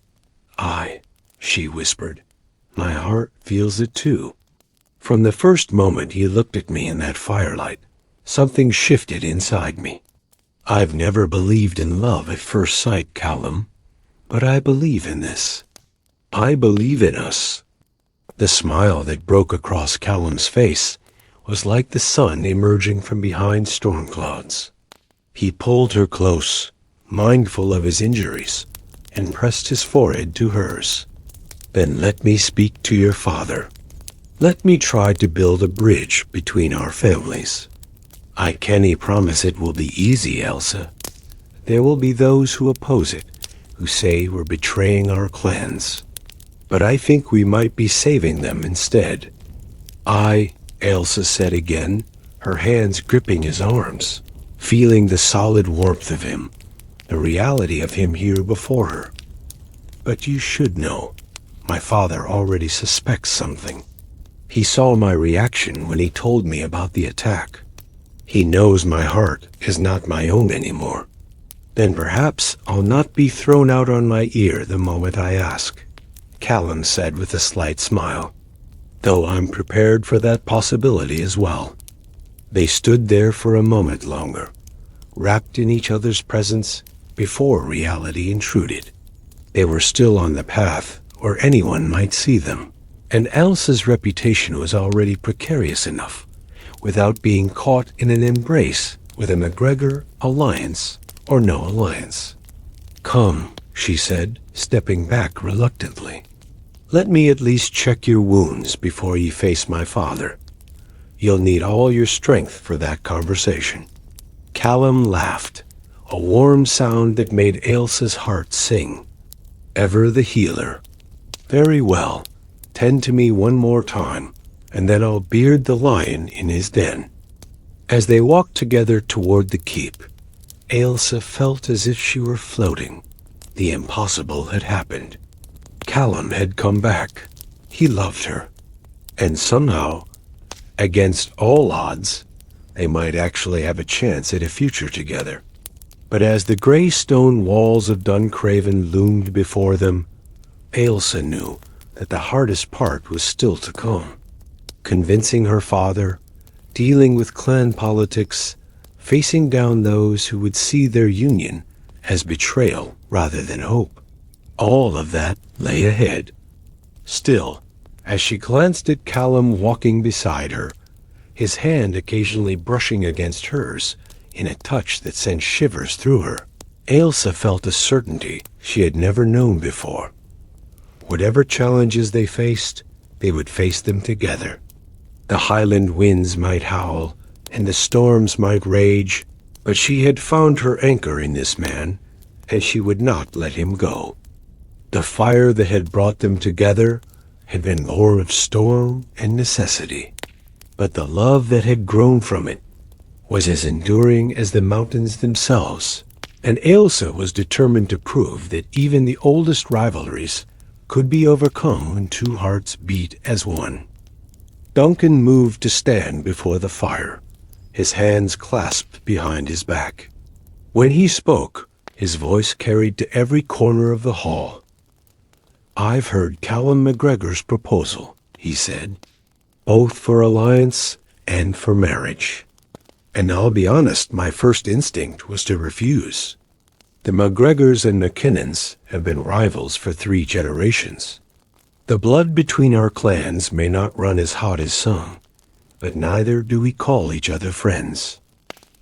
Aye, she whispered, my heart feels it too. From the first moment he looked at me in that firelight, something shifted inside me. I've never believed in love at first sight, Callum, but I believe in this. I believe in us. The smile that broke across Callum's face was like the sun emerging from behind storm clouds. He pulled her close, mindful of his injuries, and pressed his forehead to hers. Then let me speak to your father. Let me try to build a bridge between our families. I can't promise it will be easy, Elsa. There will be those who oppose it, who say we're betraying our clans. But I think we might be saving them instead. Elsa said again, her hands gripping his arms, feeling the solid warmth of him, the reality of him here before her. But you should know, my father already suspects something. He saw my reaction when he told me about the attack. He knows my heart is not my own anymore. Then perhaps I'll not be thrown out on my ear the moment I ask, Callum said with a slight smile, though I'm prepared for that possibility as well. They stood there for a moment longer, wrapped in each other's presence before reality intruded. They were still on the path where anyone might see them, and Elsa's reputation was already precarious enough without being caught in an embrace with a MacGregor alliance or no alliance. Come, she said, stepping back reluctantly. Let me at least check your wounds before you face my father. You'll need all your strength for that conversation. Callum laughed, a warm sound that made Elsa's heart sing. Ever the healer. Very well. Tend to me one more time, and then I'll beard the lion in his den. As they walked together toward the keep, Elsa felt as if she were floating. The impossible had happened. Callum had come back. He loved her. And somehow, against all odds, they might actually have a chance at a future together. But as the gray stone walls of Duncraven loomed before them, Ailsa knew that the hardest part was still to come. Convincing her father, dealing with clan politics, facing down those who would see their union as betrayal rather than hope. All of that lay ahead. Still, as she glanced at Callum walking beside her, his hand occasionally brushing against hers in a touch that sent shivers through her, Ailsa felt a certainty she had never known before. Whatever challenges they faced, they would face them together. The highland winds might howl, and the storms might rage, but she had found her anchor in this man, and she would not let him go. The fire that had brought them together had been more of storm and necessity, but the love that had grown from it was as enduring as the mountains themselves, and Ailsa was determined to prove that even the oldest rivalries could be overcome when two hearts beat as one. Duncan moved to stand before the fire, his hands clasped behind his back. When he spoke, his voice carried to every corner of the hall. I've heard Callum MacGregor's proposal, he said, both for alliance and for marriage. And I'll be honest, my first instinct was to refuse. The MacGregors and McKinnons have been rivals for 3 generations. The blood between our clans may not run as hot as some, but neither do we call each other friends.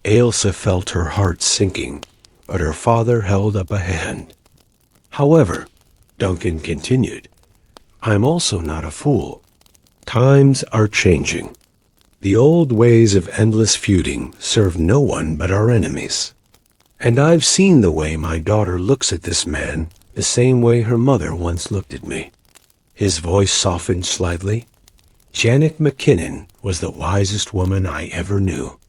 Ailsa felt her heart sinking, but her father held up a hand. However, Duncan continued, I'm also not a fool. Times are changing. The old ways of endless feuding serve no one but our enemies. And I've seen the way my daughter looks at this man, the same way her mother once looked at me. His voice softened slightly. Janet McKinnon was the wisest woman I ever knew.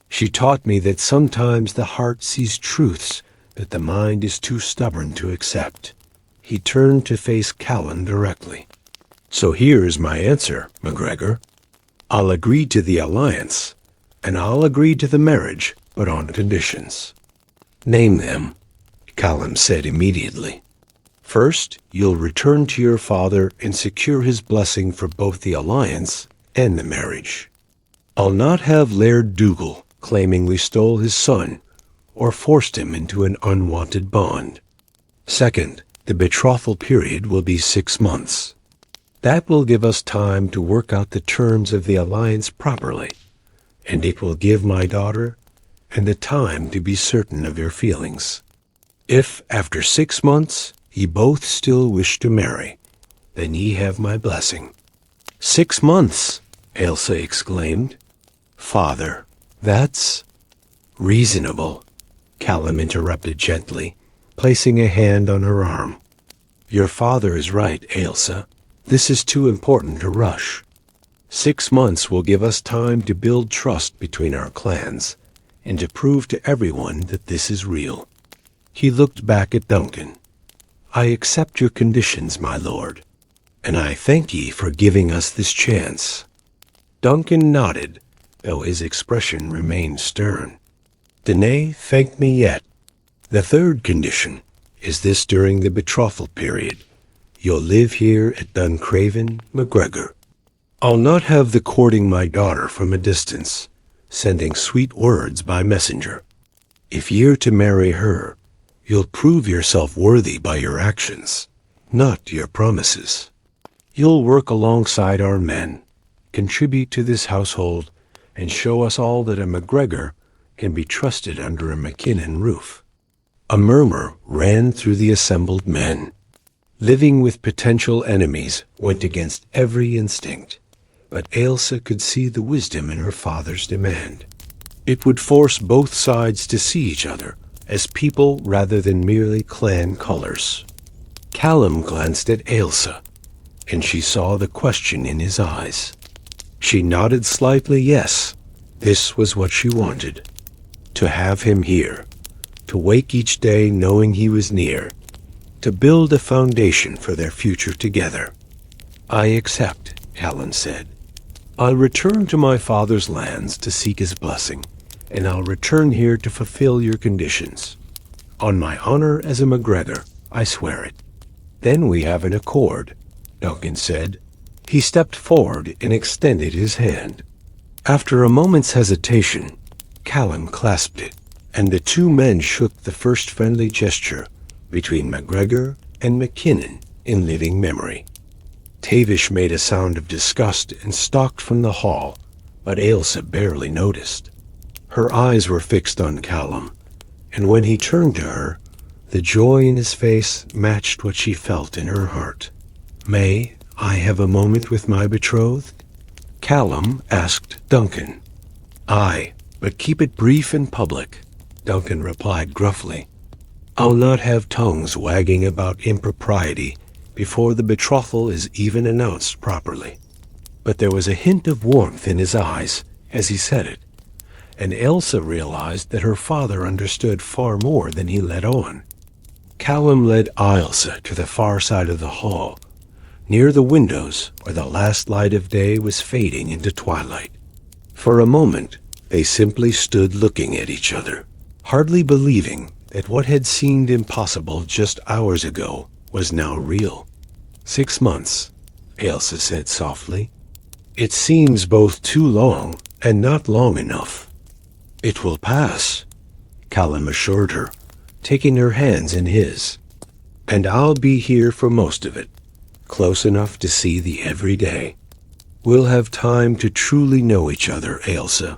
She taught me that sometimes the heart sees truths that the mind is too stubborn to accept. He turned to face Callum directly. So here's my answer, MacGregor. I'll agree to the alliance, and I'll agree to the marriage, but on conditions. Name them, Callum said immediately. First, you'll return to your father and secure his blessing for both the alliance and the marriage. I'll not have Laird Dougal claiming we stole his son or forced him into an unwanted bond. Second, the betrothal period will be 6 months. That will give us time to work out the terms of the alliance properly, and it will give my daughter and the time to be certain of your feelings. If, after 6 months, ye both still wish to marry, then ye have my blessing." 6 months, Ailsa exclaimed. "Father, that's reasonable," Callum interrupted gently, placing a hand on her arm. "Your father is right, Ailsa. This is too important to rush. 6 months will give us time to build trust between our clans, and to prove to everyone that this is real." He looked back at Duncan. "I accept your conditions, my lord, and I thank ye for giving us this chance." Duncan nodded, though his expression remained stern. "Danae thanked me yet. The third condition is this: during the betrothal period, you'll live here at Duncraven, MacGregor. I'll not have the courting my daughter from a distance, sending sweet words by messenger. If ye're to marry her, you'll prove yourself worthy by your actions, not your promises. You'll work alongside our men, contribute to this household, and show us all that a MacGregor can be trusted under a McKinnon roof." A murmur ran through the assembled men. Living with potential enemies went against every instinct, but Ailsa could see the wisdom in her father's demand. It would force both sides to see each other as people rather than merely clan colors. Callum glanced at Ailsa, and she saw the question in his eyes. She nodded slightly yes. This was what she wanted. To have him here, to wake each day knowing he was near, to build a foundation for their future together. "I accept," Callum said. "I'll return to my father's lands to seek his blessing, and I'll return here to fulfill your conditions. On my honor as a MacGregor, I swear it." "Then we have an accord," Duncan said. He stepped forward and extended his hand. After a moment's hesitation, Callum clasped it, and the two men shook the first friendly gesture between MacGregor and McKinnon in living memory. Tavish made a sound of disgust and stalked from the hall, but Ailsa barely noticed. Her eyes were fixed on Callum, and when he turned to her, the joy in his face matched what she felt in her heart. "May I have a moment with my betrothed?" Callum asked Duncan. "Aye, but keep it brief and public," Duncan replied gruffly. "I'll not have tongues wagging about impropriety before the betrothal is even announced properly." But there was a hint of warmth in his eyes as he said it, and Ailsa realized that her father understood far more than he let on. Callum led Ailsa to the far side of the hall, near the windows where the last light of day was fading into twilight. For a moment, they simply stood looking at each other, hardly believing that what had seemed impossible just hours ago was now real. 6 months, Ailsa said softly. "It seems both too long and not long enough." "It will pass," Callum assured her, taking her hands in his. "And I'll be here for most of it, close enough to see the everyday. We'll have time to truly know each other, Ailsa,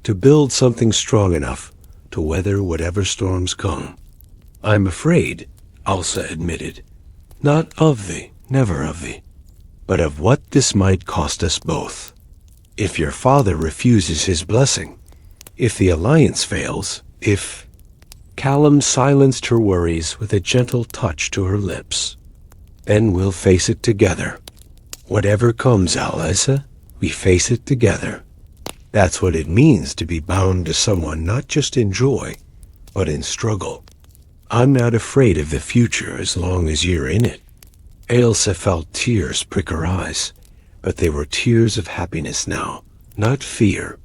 to build something strong enough to weather whatever storms come." "I'm afraid," Ailsa admitted, "not of thee, never of thee, but of what this might cost us both. If your father refuses his blessing, if the alliance fails, if—" Callum silenced her worries with a gentle touch to her lips. "Then we'll face it together. Whatever comes, Ailsa, we face it together. That's what it means to be bound to someone not just in joy, but in struggle. I'm not afraid of the future as long as you're in it." Ailsa felt tears prick her eyes, but they were tears of happiness now, not fear.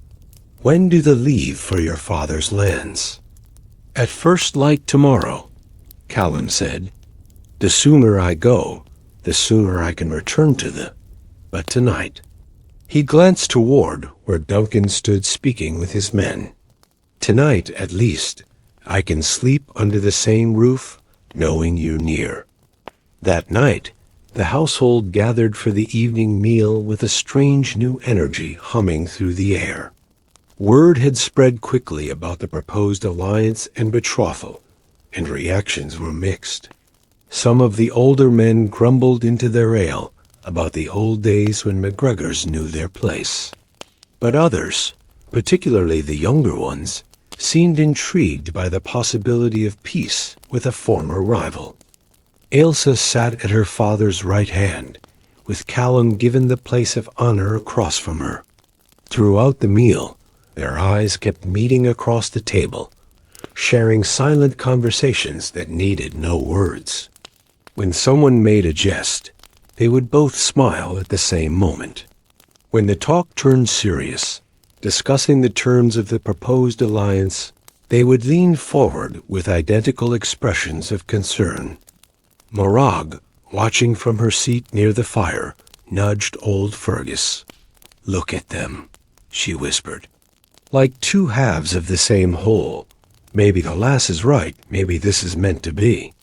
"When do they leave for your father's lands?" "At first light tomorrow," Callum said. "The sooner I go, the sooner I can return to the— but tonight." He glanced toward where Duncan stood speaking with his men. "Tonight, at least, I can sleep under the same roof, knowing you near." That night, The household gathered for the evening meal with a strange new energy humming through the air. Word had spread quickly about the proposed alliance and betrothal, and reactions were mixed. Some of the older men grumbled into their ale about the old days when McGregors knew their place. But others, particularly the younger ones, seemed intrigued by the possibility of peace with a former rival. Ailsa sat at her father's right hand, with Callum given the place of honor across from her. Throughout the meal, their eyes kept meeting across the table, sharing silent conversations that needed no words. When someone made a jest, they would both smile at the same moment. When the talk turned serious, discussing the terms of the proposed alliance, they would lean forward with identical expressions of concern. Morag, watching from her seat near the fire, nudged old Fergus. "Look at them," she whispered. "Like two halves of the same whole. Maybe the lass is right, maybe this is meant to be."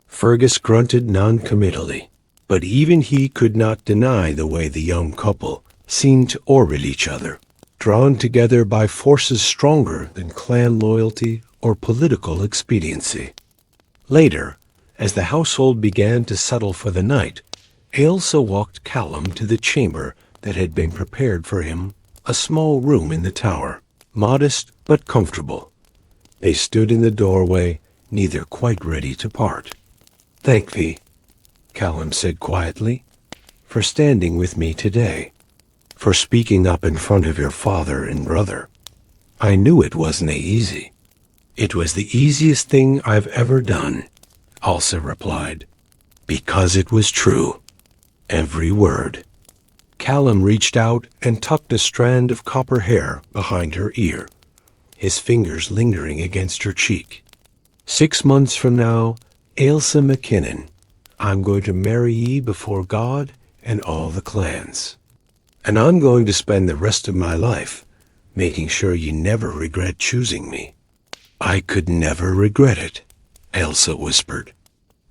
Fergus grunted non-committally, but even he could not deny the way the young couple seemed to orbit each other, drawn together by forces stronger than clan loyalty or political expediency. Later, as the household began to settle for the night, Ailsa walked Callum to the chamber that had been prepared for him, a small room in the tower, modest but comfortable. They stood in the doorway, neither quite ready to part. "Thank thee," Callum said quietly, "for standing with me today, for speaking up in front of your father and brother. I knew it wasn't easy." "It was the easiest thing I've ever done," Ailsa replied, "because it was true. Every word." Callum reached out and tucked a strand of copper hair behind her ear, his fingers lingering against her cheek. "6 months from now, Ailsa McKinnon, I'm going to marry ye before God and all the clans. And I'm going to spend the rest of my life making sure you never regret choosing me." "I could never regret it," Ailsa whispered.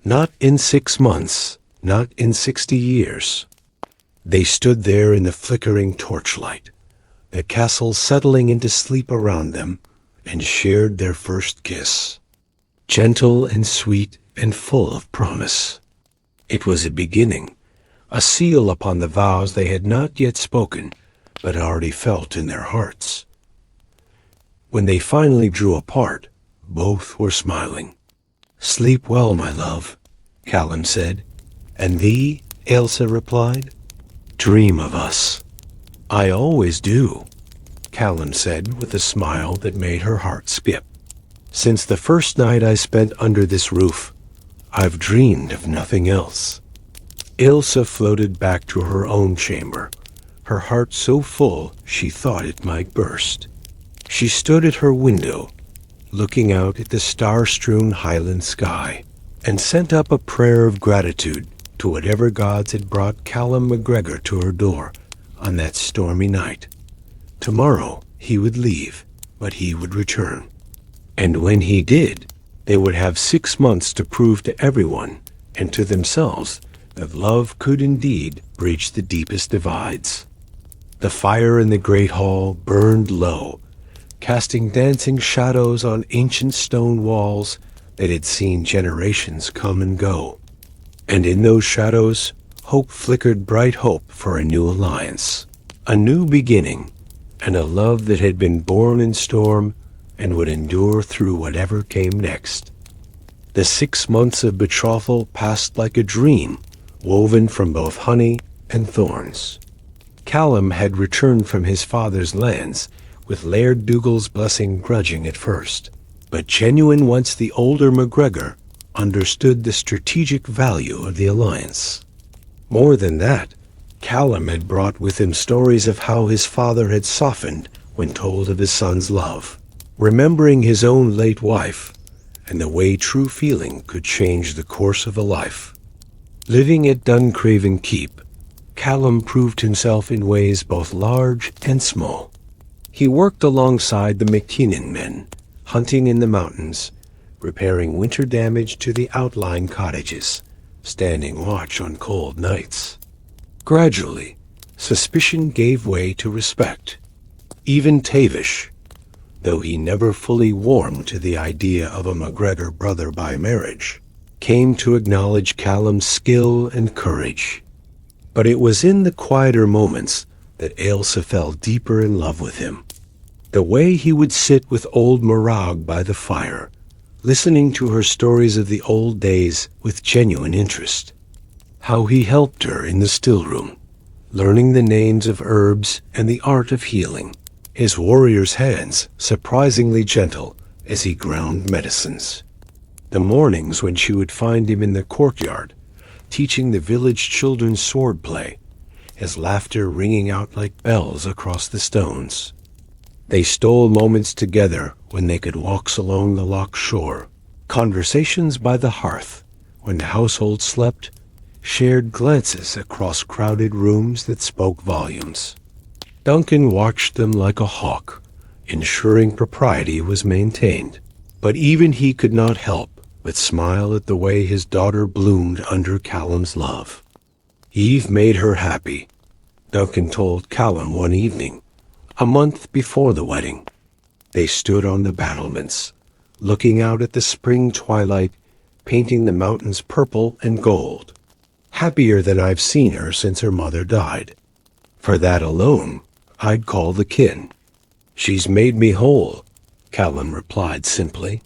"Not in 6 months, not in 60 years. They stood there in the flickering torchlight, the castle settling into sleep around them, and shared their first kiss. Gentle and sweet and full of promise. It was a beginning, a seal upon the vows they had not yet spoken, but already felt in their hearts. When they finally drew apart, both were smiling. "Sleep well, my love," Callum said. "And thee?" Ailsa replied. "Dream of us." "I always do," Callum said with a smile that made her heart skip. "Since the first night I spent under this roof, I've dreamed of nothing else." Ailsa floated back to her own chamber, her heart so full she thought it might burst. She stood at her window, looking out at the star-strewn Highland sky, and sent up a prayer of gratitude to whatever gods had brought Callum McGregor to her door on that stormy night. Tomorrow he would leave, but he would return. And when he did, they would have 6 months to prove to everyone and to themselves that love could indeed breach the deepest divides. The fire in the great hall burned low, casting dancing shadows on ancient stone walls that had seen generations come and go. And in those shadows, hope flickered, bright hope for a new alliance, a new beginning, and a love that had been born in storm and would endure through whatever came next. The 6 months of betrothal passed like a dream, woven from both honey and thorns. Callum had returned from his father's lands, with Laird Dougal's blessing grudging at first, but genuine once the older McGregor understood the strategic value of the alliance. More than that, Callum had brought with him stories of how his father had softened when told of his son's love, remembering his own late wife, and the way true feeling could change the course of a life. Living at Duncraven Keep, Callum proved himself in ways both large and small. He worked alongside the McKinnon men, hunting in the mountains, repairing winter damage to the outlying cottages, standing watch on cold nights. Gradually, suspicion gave way to respect. Even Tavish, though he never fully warmed to the idea of a MacGregor brother by marriage, came to acknowledge Callum's skill and courage. But it was in the quieter moments that Ailsa fell deeper in love with him. The way he would sit with old Morag by the fire, listening to her stories of the old days with genuine interest. How he helped her in the still room, learning the names of herbs and the art of healing, his warrior's hands surprisingly gentle as he ground medicines. The mornings when she would find him in the courtyard, teaching the village children swordplay, his laughter ringing out like bells across the stones. They stole moments together when they could walk along the loch shore, conversations by the hearth when the household slept, shared glances across crowded rooms that spoke volumes. Duncan watched them like a hawk, ensuring propriety was maintained. But even he could not help but smile at the way his daughter bloomed under Callum's love. Eve made her happy, Duncan told Callum one evening, a month before the wedding. They stood on the battlements, looking out at the spring twilight, painting the mountains purple and gold. Happier than I've seen her since her mother died. For that alone, I'd call the kin. She's made me whole, Callum replied simply.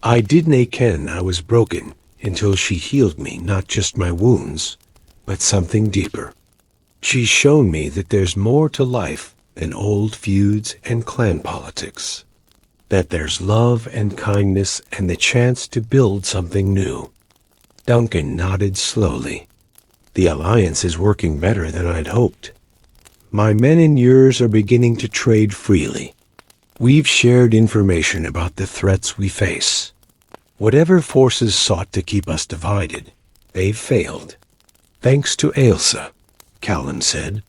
I didnae ken I was broken until she healed me, not just my wounds, but something deeper. She's shown me that there's more to life than old feuds and clan politics. That there's love and kindness and the chance to build something new. Duncan nodded slowly. The alliance is working better than I'd hoped. My men and yours are beginning to trade freely. We've shared information about the threats we face. Whatever forces sought to keep us divided, they've failed. Thanks to Ailsa, Callum said.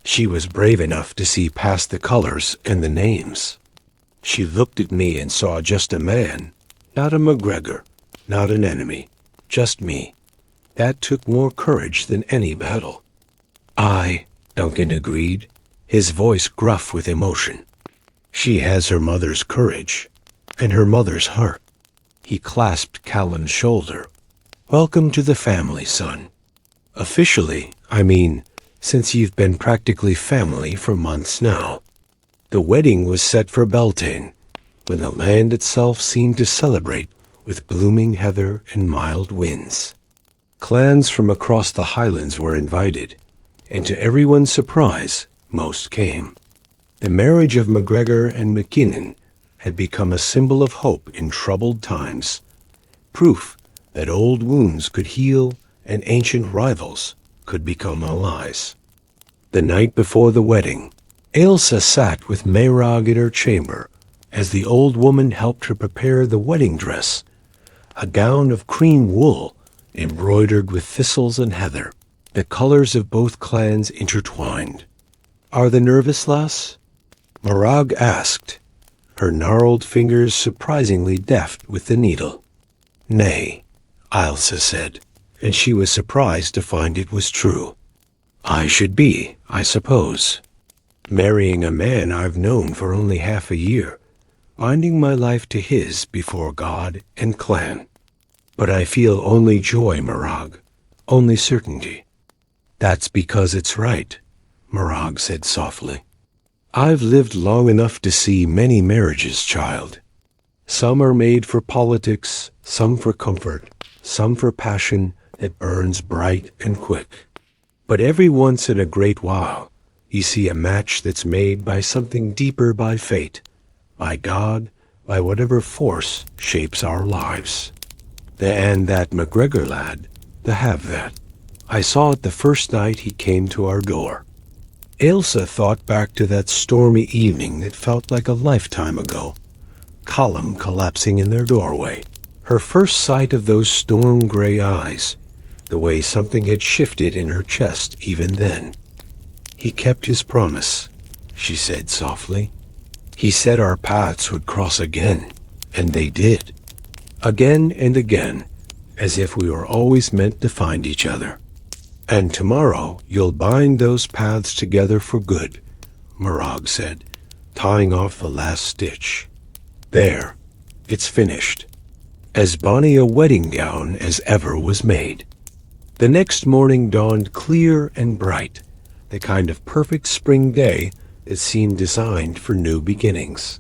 She was brave enough to see past the colors and the names. She looked at me and saw just a man, not a MacGregor, not an enemy, just me. That took more courage than any battle. Aye, Duncan agreed, his voice gruff with emotion. She has her mother's courage, and her mother's heart. He clasped Callum's shoulder. Welcome to the family, son. Officially, I mean, since you've been practically family for months now. The wedding was set for Beltane, when the land itself seemed to celebrate with blooming heather and mild winds. Clans from across the Highlands were invited, and to everyone's surprise, most came. The marriage of MacGregor and McKinnon had become a symbol of hope in troubled times, proof that old wounds could heal and ancient rivals could become allies. The night before the wedding, Ailsa sat with Morag in her chamber as the old woman helped her prepare the wedding dress, a gown of cream wool embroidered with thistles and heather, the colors of both clans intertwined. Are the nervous, lass? Morag asked, her gnarled fingers surprisingly deft with the needle. Nay, Ailsa said, and she was surprised to find it was true. I should be, I suppose. Marrying a man I've known for only half a year, binding my life to his before God and clan. But I feel only joy, Morag, only certainty. That's because it's right, Morag said softly. I've lived long enough to see many marriages, child. Some are made for politics, some for comfort, some for passion that burns bright and quick. But every once in a great while, you see a match that's made by something deeper, by fate, by God, by whatever force shapes our lives. And that MacGregor lad, the have-that, I saw it the first night he came to our door. Ailsa thought back to that stormy evening that felt like a lifetime ago, Callum collapsing in their doorway, her first sight of those storm-gray eyes, the way something had shifted in her chest even then. He kept his promise, she said softly. He said our paths would cross again, and they did. Again and again, as if we were always meant to find each other. And tomorrow you'll bind those paths together for good, Morag said, tying off the last stitch. There, it's finished. As bonny a wedding gown as ever was made. The next morning dawned clear and bright, the kind of perfect spring day that seemed designed for new beginnings.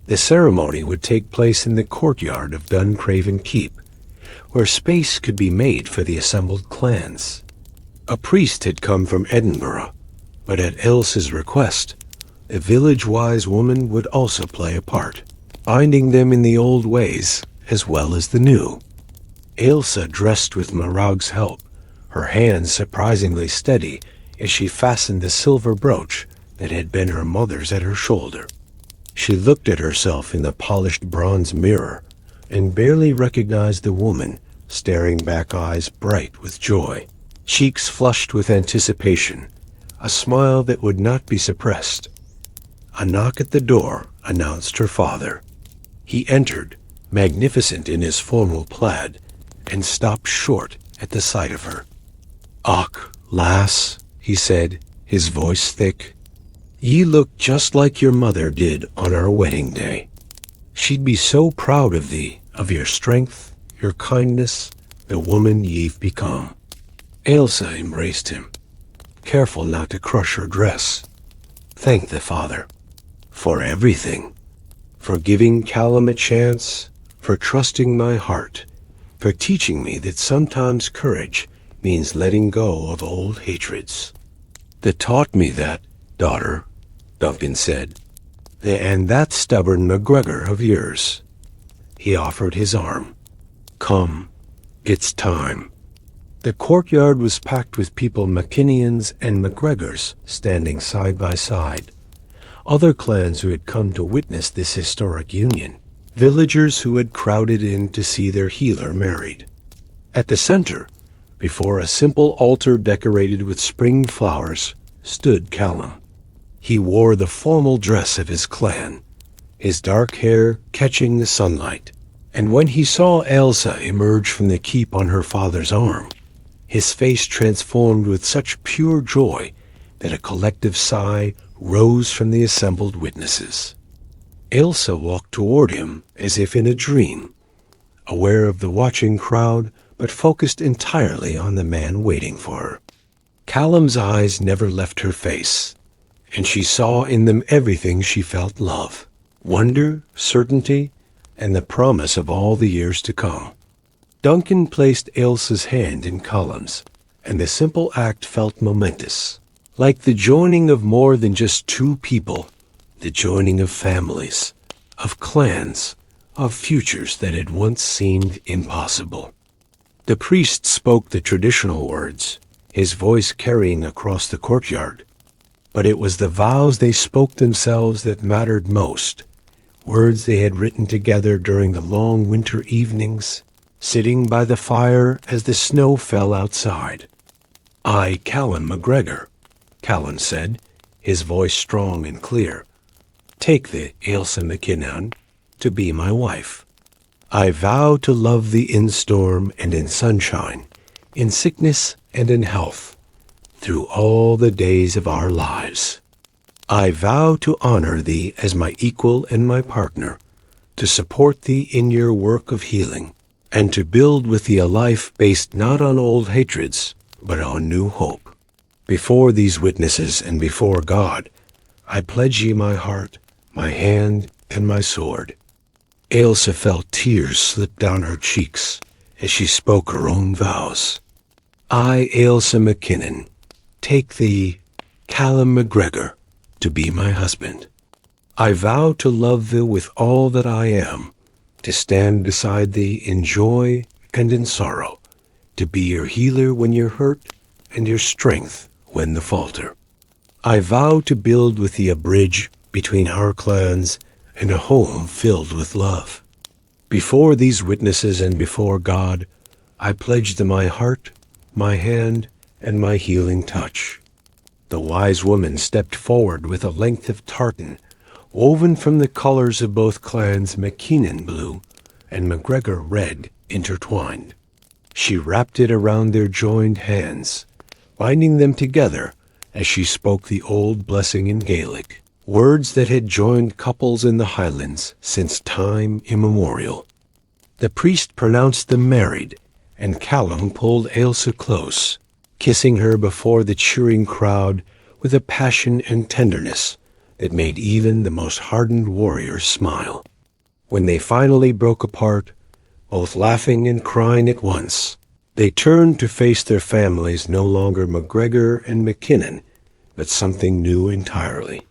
The ceremony would take place in the courtyard of Duncraven Keep, where space could be made for the assembled clans. A priest had come from Edinburgh, but at Ailsa's request, a village-wise woman would also play a part, binding them in the old ways as well as the new. Ailsa dressed with Morag's help, her hands surprisingly steady as she fastened the silver brooch that had been her mother's at her shoulder. She looked at herself in the polished bronze mirror and barely recognized the woman, staring back eyes bright with joy, cheeks flushed with anticipation, a smile that would not be suppressed. A knock at the door announced her father. He entered, magnificent in his formal plaid, and stopped short at the sight of her. "Och, lass," he said, his voice thick, "ye look just like your mother did on our wedding day. She'd be so proud of thee, of your strength, your kindness, the woman ye've become." Ailsa embraced him, careful not to crush her dress. Thanked the father for everything, for giving Callum a chance, for trusting my heart, for teaching me that sometimes courage means letting go of old hatreds. "That taught me that, daughter," Duncan said. "And that stubborn MacGregor of yours." He offered his arm. "Come, it's time." The courtyard was packed with people MacKinnians and MacGregors standing side by side. Other clans who had come to witness this historic union. Villagers who had crowded in to see their healer married. At the center, before a simple altar decorated with spring flowers, stood Callum. He wore the formal dress of his clan, his dark hair catching the sunlight, and when he saw Ailsa emerge from the keep on her father's arm, his face transformed with such pure joy that a collective sigh rose from the assembled witnesses. Ailsa walked toward him as if in a dream, aware of the watching crowd, but focused entirely on the man waiting for her. Callum's eyes never left her face, and she saw in them everything she felt: love, wonder, certainty, and the promise of all the years to come. Duncan placed Ailsa's hand in Callum's, and the simple act felt momentous, like the joining of more than just two people, the joining of families, of clans, of futures that had once seemed impossible. The priest spoke the traditional words, his voice carrying across the courtyard. But it was the vows they spoke themselves that mattered most, words they had written together during the long winter evenings, sitting by the fire as the snow fell outside. "I, Callum MacGregor," Callan said, his voice strong and clear, "take the Ailsa McKinnon to be my wife. I vow to love thee in storm and in sunshine, in sickness and in health, through all the days of our lives. I vow to honor thee as my equal and my partner, to support thee in your work of healing, and to build with thee a life based not on old hatreds, but on new hope. Before these witnesses and before God, I pledge ye my heart, my hand, and my sword." Ailsa felt tears slip down her cheeks as she spoke her own vows. "I, Ailsa McKinnon, take thee, Callum MacGregor, to be my husband. I vow to love thee with all that I am, to stand beside thee in joy and in sorrow, to be your healer when you're hurt and your strength when the falter. I vow to build with thee a bridge between our clans and a home filled with love. Before these witnesses and before God, I pledge thee my heart, my hand, and my healing touch." The wise woman stepped forward with a length of tartan, woven from the colors of both clans, McKinnon blue and MacGregor red intertwined. She wrapped it around their joined hands, binding them together as she spoke the old blessing in Gaelic, words that had joined couples in the Highlands since time immemorial. The priest pronounced them married, and Callum pulled Ailsa close, kissing her before the cheering crowd with a passion and tenderness that made even the most hardened warriors smile. When they finally broke apart, both laughing and crying at once, they turned to face their families, no longer MacGregor and McKinnon, but something new entirely.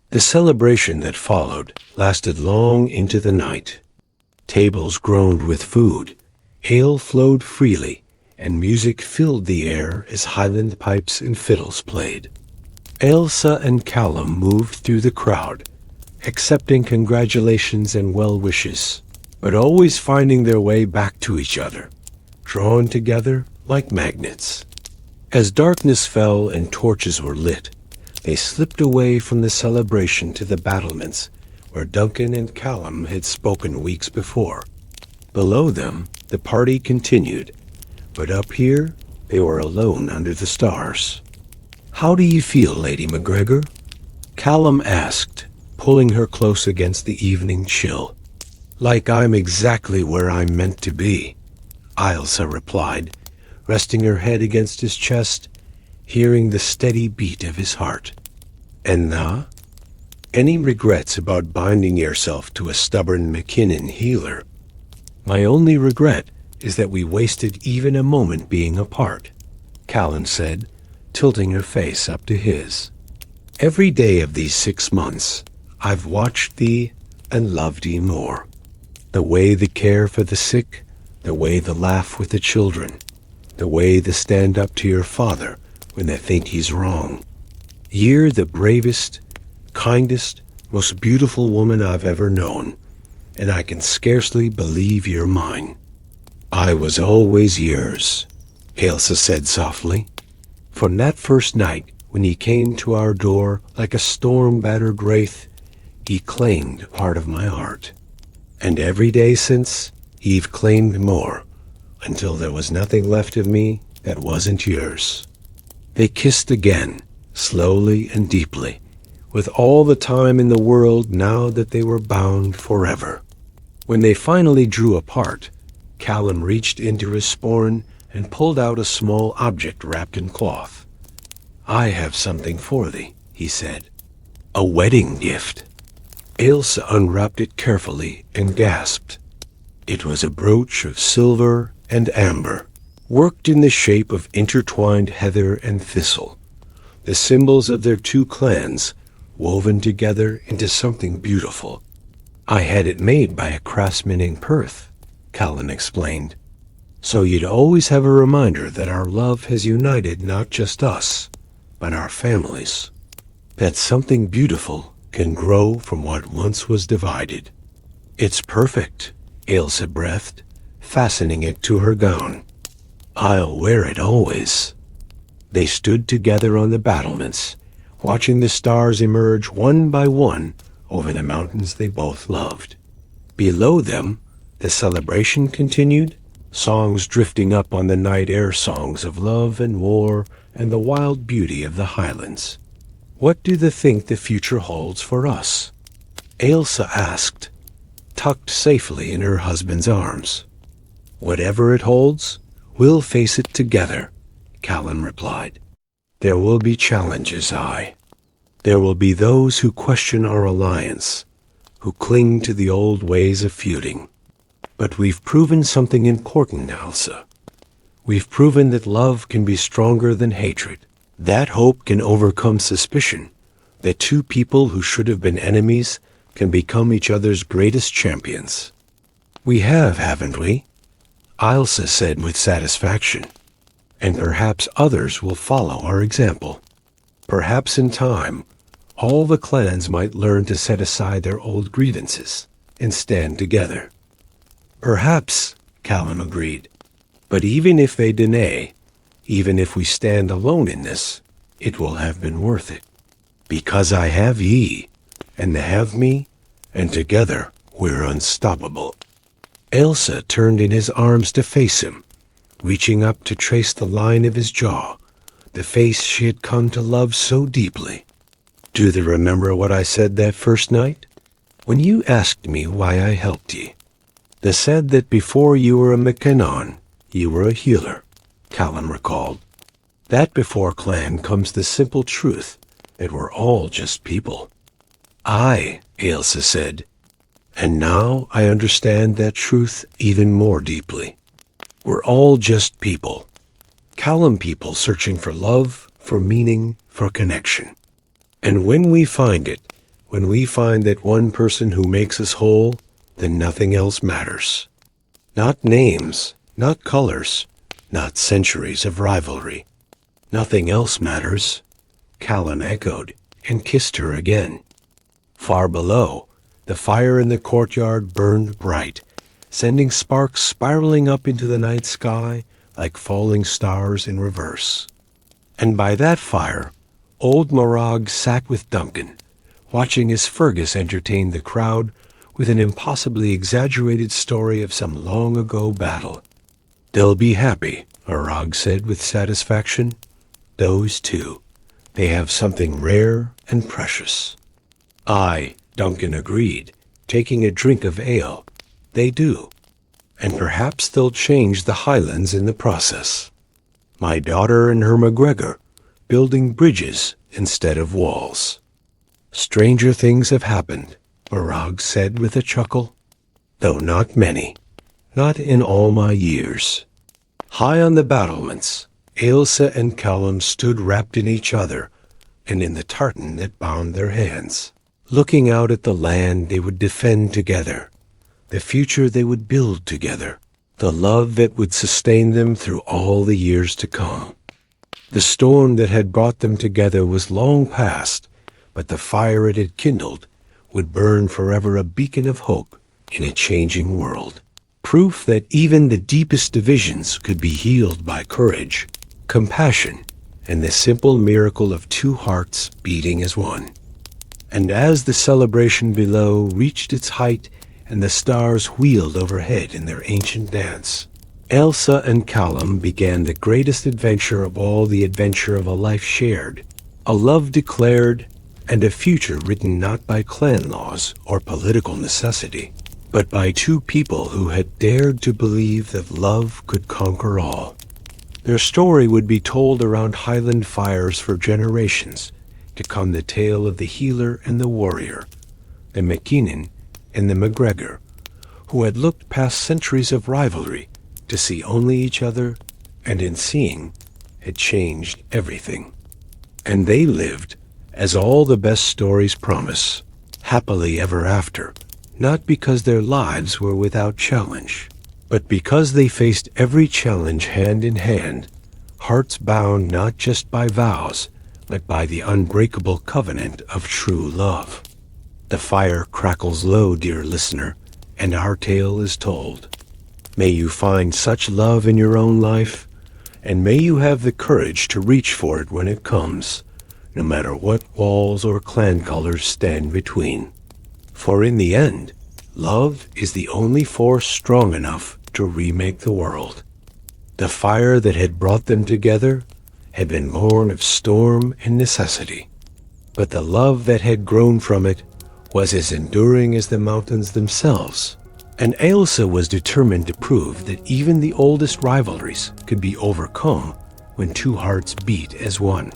The celebration that followed lasted long into the night. Tables groaned with food, ale flowed freely, and music filled the air as Highland pipes and fiddles played. Ailsa and Callum moved through the crowd, accepting congratulations and well wishes, but always finding their way back to each other, drawn together like magnets. As darkness fell and torches were lit, they slipped away from the celebration to the battlements where Duncan and Callum had spoken weeks before. Below them, the party continued, but up here, they were alone under the stars. "How do you feel, Lady MacGregor?" Callum asked, pulling her close against the evening chill. "Like I'm exactly where I'm meant to be," Ailsa replied, resting her head against his chest, hearing the steady beat of his heart. "And na? Any regrets about binding yourself to a stubborn McKinnon healer?" "My only regret is that we wasted even a moment being apart," Callan said, tilting her face up to his. "Every day of these 6 months, I've watched thee and loved thee more. The way the care for the sick, the way the laugh with the children, the way the stand up to your father when they think he's wrong. You're the bravest, kindest, most beautiful woman I've ever known, and I can scarcely believe you're mine." "I was always yours," Ailsa said softly. "From that first night when he came to our door like a storm-battered wraith, he claimed part of my heart. And every day since, he've claimed more, until there was nothing left of me that wasn't yours." They kissed again, slowly and deeply, with all the time in the world now that they were bound forever. When they finally drew apart, Callum reached into his sporran and pulled out a small object wrapped in cloth. "I have something for thee," he said. "A wedding gift." Ailsa unwrapped it carefully and gasped. It was a brooch of silver and amber, worked in the shape of intertwined heather and thistle, the symbols of their 2 clans woven together into something beautiful. "I had it made by a craftsman in Perth," Callan explained. "So you'd always have a reminder that our love has united not just us, but our families. That something beautiful can grow from what once was divided." "It's perfect," Ailsa breathed, fastening it to her gown. "I'll wear it always." They stood together on the battlements, watching the stars emerge one by one over the mountains they both loved. Below them, the celebration continued, songs drifting up on the night air, songs of love and war and the wild beauty of the Highlands. "What do they think the future holds for us?" Ailsa asked, tucked safely in her husband's arms. "Whatever it holds, we'll face it together," Callan replied. "There will be challenges, aye. There will be those who question our alliance, who cling to the old ways of feuding. But we've proven something important, Ailsa. We've proven that love can be stronger than hatred. That hope can overcome suspicion, that 2 people who should have been enemies can become each other's greatest champions. We have, haven't we?" Ailsa said with satisfaction. "And perhaps others will follow our example. Perhaps in time, all the clans might learn to set aside their old grievances and stand together." "Perhaps," Callum agreed. "But even if they deny, even if we stand alone in this, it will have been worth it. Because I have ye, and they have me, and together we're unstoppable." Ailsa turned in his arms to face him, reaching up to trace the line of his jaw, the face she had come to love so deeply. "Do you remember what I said that first night, when you asked me why I helped ye? They said that before you were a McKinnon, you were a healer," Callum recalled. "That before clan comes the simple truth that we're all just people." "Aye," Ailsa said, "and now I understand that truth even more deeply. We're all just people. Callum people searching for love, for meaning, for connection. And when we find it, when we find that one person who makes us whole, then nothing else matters. Not names, not colors, not centuries of rivalry. Nothing else matters," Callum echoed and kissed her again. Far below, the fire in the courtyard burned bright, sending sparks spiraling up into the night sky like falling stars in reverse. And by that fire, old Morag sat with Duncan, watching as Fergus entertained the crowd with an impossibly exaggerated story of some long-ago battle. "They'll be happy," Morag said with satisfaction. "Those two. They have something rare and precious." "Aye," Duncan agreed, taking a drink of ale. "They do. And perhaps they'll change the Highlands in the process. My daughter and her MacGregor, building bridges instead of walls." "Stranger things have happened," Morag said with a chuckle. "Though not many. Not in all my years." High on the battlements, Ailsa and Callum stood wrapped in each other and in the tartan that bound their hands, looking out at the land they would defend together, the future they would build together, the love that would sustain them through all the years to come. The storm that had brought them together was long past, but the fire it had kindled would burn forever a beacon of hope in a changing world. Proof that even the deepest divisions could be healed by courage, compassion, and the simple miracle of two hearts beating as one. And as the celebration below reached its height and the stars wheeled overhead in their ancient dance, Ailsa and Callum began the greatest adventure of all, the adventure of a life shared, a love declared, and a future written not by clan laws or political necessity, but by two people who had dared to believe that love could conquer all. Their story would be told around Highland fires for generations, to come the tale of the healer and the warrior, the McKinnon and the MacGregor, who had looked past centuries of rivalry to see only each other, and in seeing, had changed everything. And they lived, as all the best stories promise, happily ever after, not because their lives were without challenge, but because they faced every challenge hand in hand, hearts bound not just by vows, but by the unbreakable covenant of true love. The fire crackles low, dear listener, and our tale is told. May you find such love in your own life, and may you have the courage to reach for it when it comes, no matter what walls or clan colors stand between. For in the end, love is the only force strong enough to remake the world. The fire that had brought them together had been born of storm and necessity, but the love that had grown from it was as enduring as the mountains themselves. And Ailsa was determined to prove that even the oldest rivalries could be overcome when two hearts beat as one.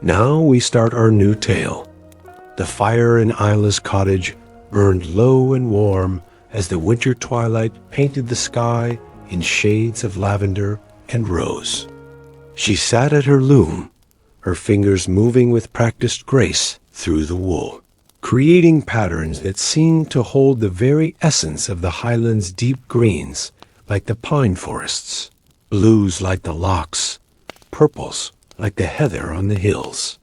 Now we start our new tale. The fire in Isla's cottage burned low and warm as the winter twilight painted the sky in shades of lavender and rose. She sat at her loom, her fingers moving with practiced grace through the wool, creating patterns that seemed to hold the very essence of the Highlands' deep greens, like the pine forests, blues like the lochs, purples like the heather on the hills.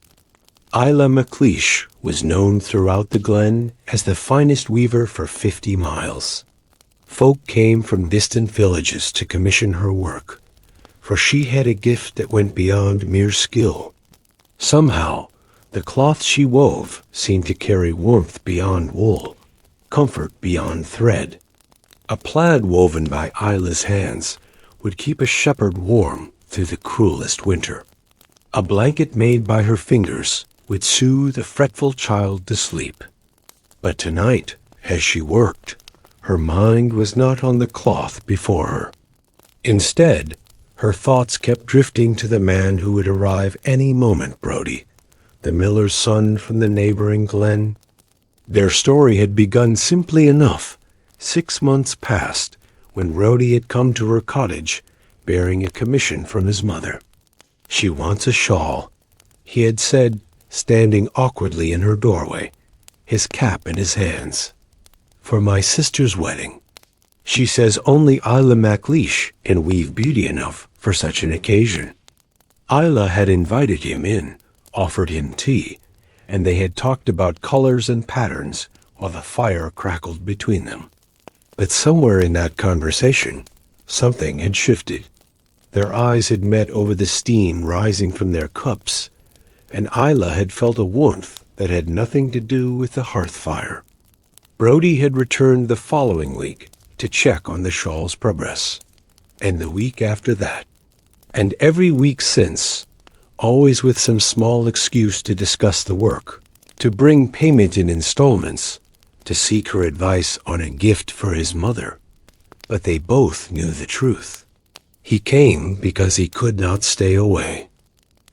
Isla MacLeish was known throughout the glen as the finest weaver for 50 miles. Folk came from distant villages to commission her work, for she had a gift that went beyond mere skill. Somehow, the cloth she wove seemed to carry warmth beyond wool, comfort beyond thread. A plaid woven by Isla's hands would keep a shepherd warm through the cruelest winter. A blanket made by her fingers would soothe a fretful child to sleep. But tonight, as she worked, her mind was not on the cloth before her. Instead, her thoughts kept drifting to the man who would arrive any moment, Brodie, the miller's son from the neighboring glen. Their story had begun simply enough. 6 months past, when Brodie had come to her cottage, bearing a commission from his mother. "She wants a shawl," he had said, standing awkwardly in her doorway, his cap in his hands. "For my sister's wedding. She says only Isla MacLeish can weave beauty enough for such an occasion." Isla had invited him in, offered him tea, and they had talked about colors and patterns while the fire crackled between them. But somewhere in that conversation, something had shifted. Their eyes had met over the steam rising from their cups, and Isla had felt a warmth that had nothing to do with the hearth fire. Brodie had returned the following week to check on the shawl's progress, and the week after that, and every week since, always with some small excuse to discuss the work, to bring payment in installments, to seek her advice on a gift for his mother. But they both knew the truth. He came because he could not stay away,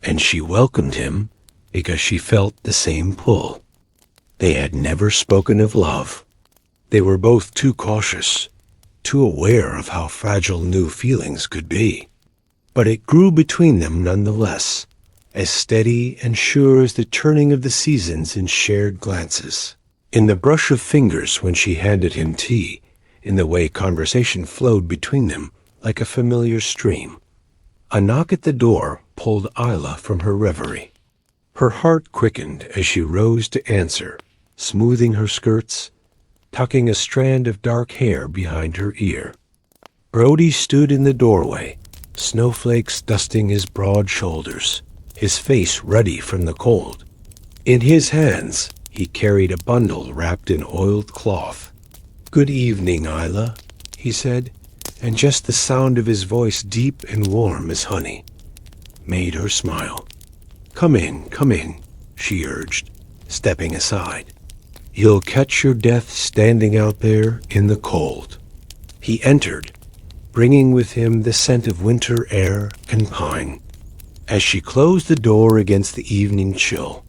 and she welcomed him because she felt the same pull. They had never spoken of love. They were both too cautious, too aware of how fragile new feelings could be. But it grew between them nonetheless, as steady and sure as the turning of the seasons in shared glances, in the brush of fingers when she handed him tea, in the way conversation flowed between them like a familiar stream. A knock at the door pulled Isla from her reverie. Her heart quickened as she rose to answer, smoothing her skirts, tucking a strand of dark hair behind her ear. Brodie stood in the doorway, snowflakes dusting his broad shoulders, his face ruddy from the cold. In his hands, he carried a bundle wrapped in oiled cloth. "Good evening, Isla," he said, and just the sound of his voice, deep and warm as honey, made her smile. Come in," she urged, stepping aside. "You'll catch your death standing out there in the cold." He entered, bringing with him the scent of winter air and pine. As she closed the door against the evening chill,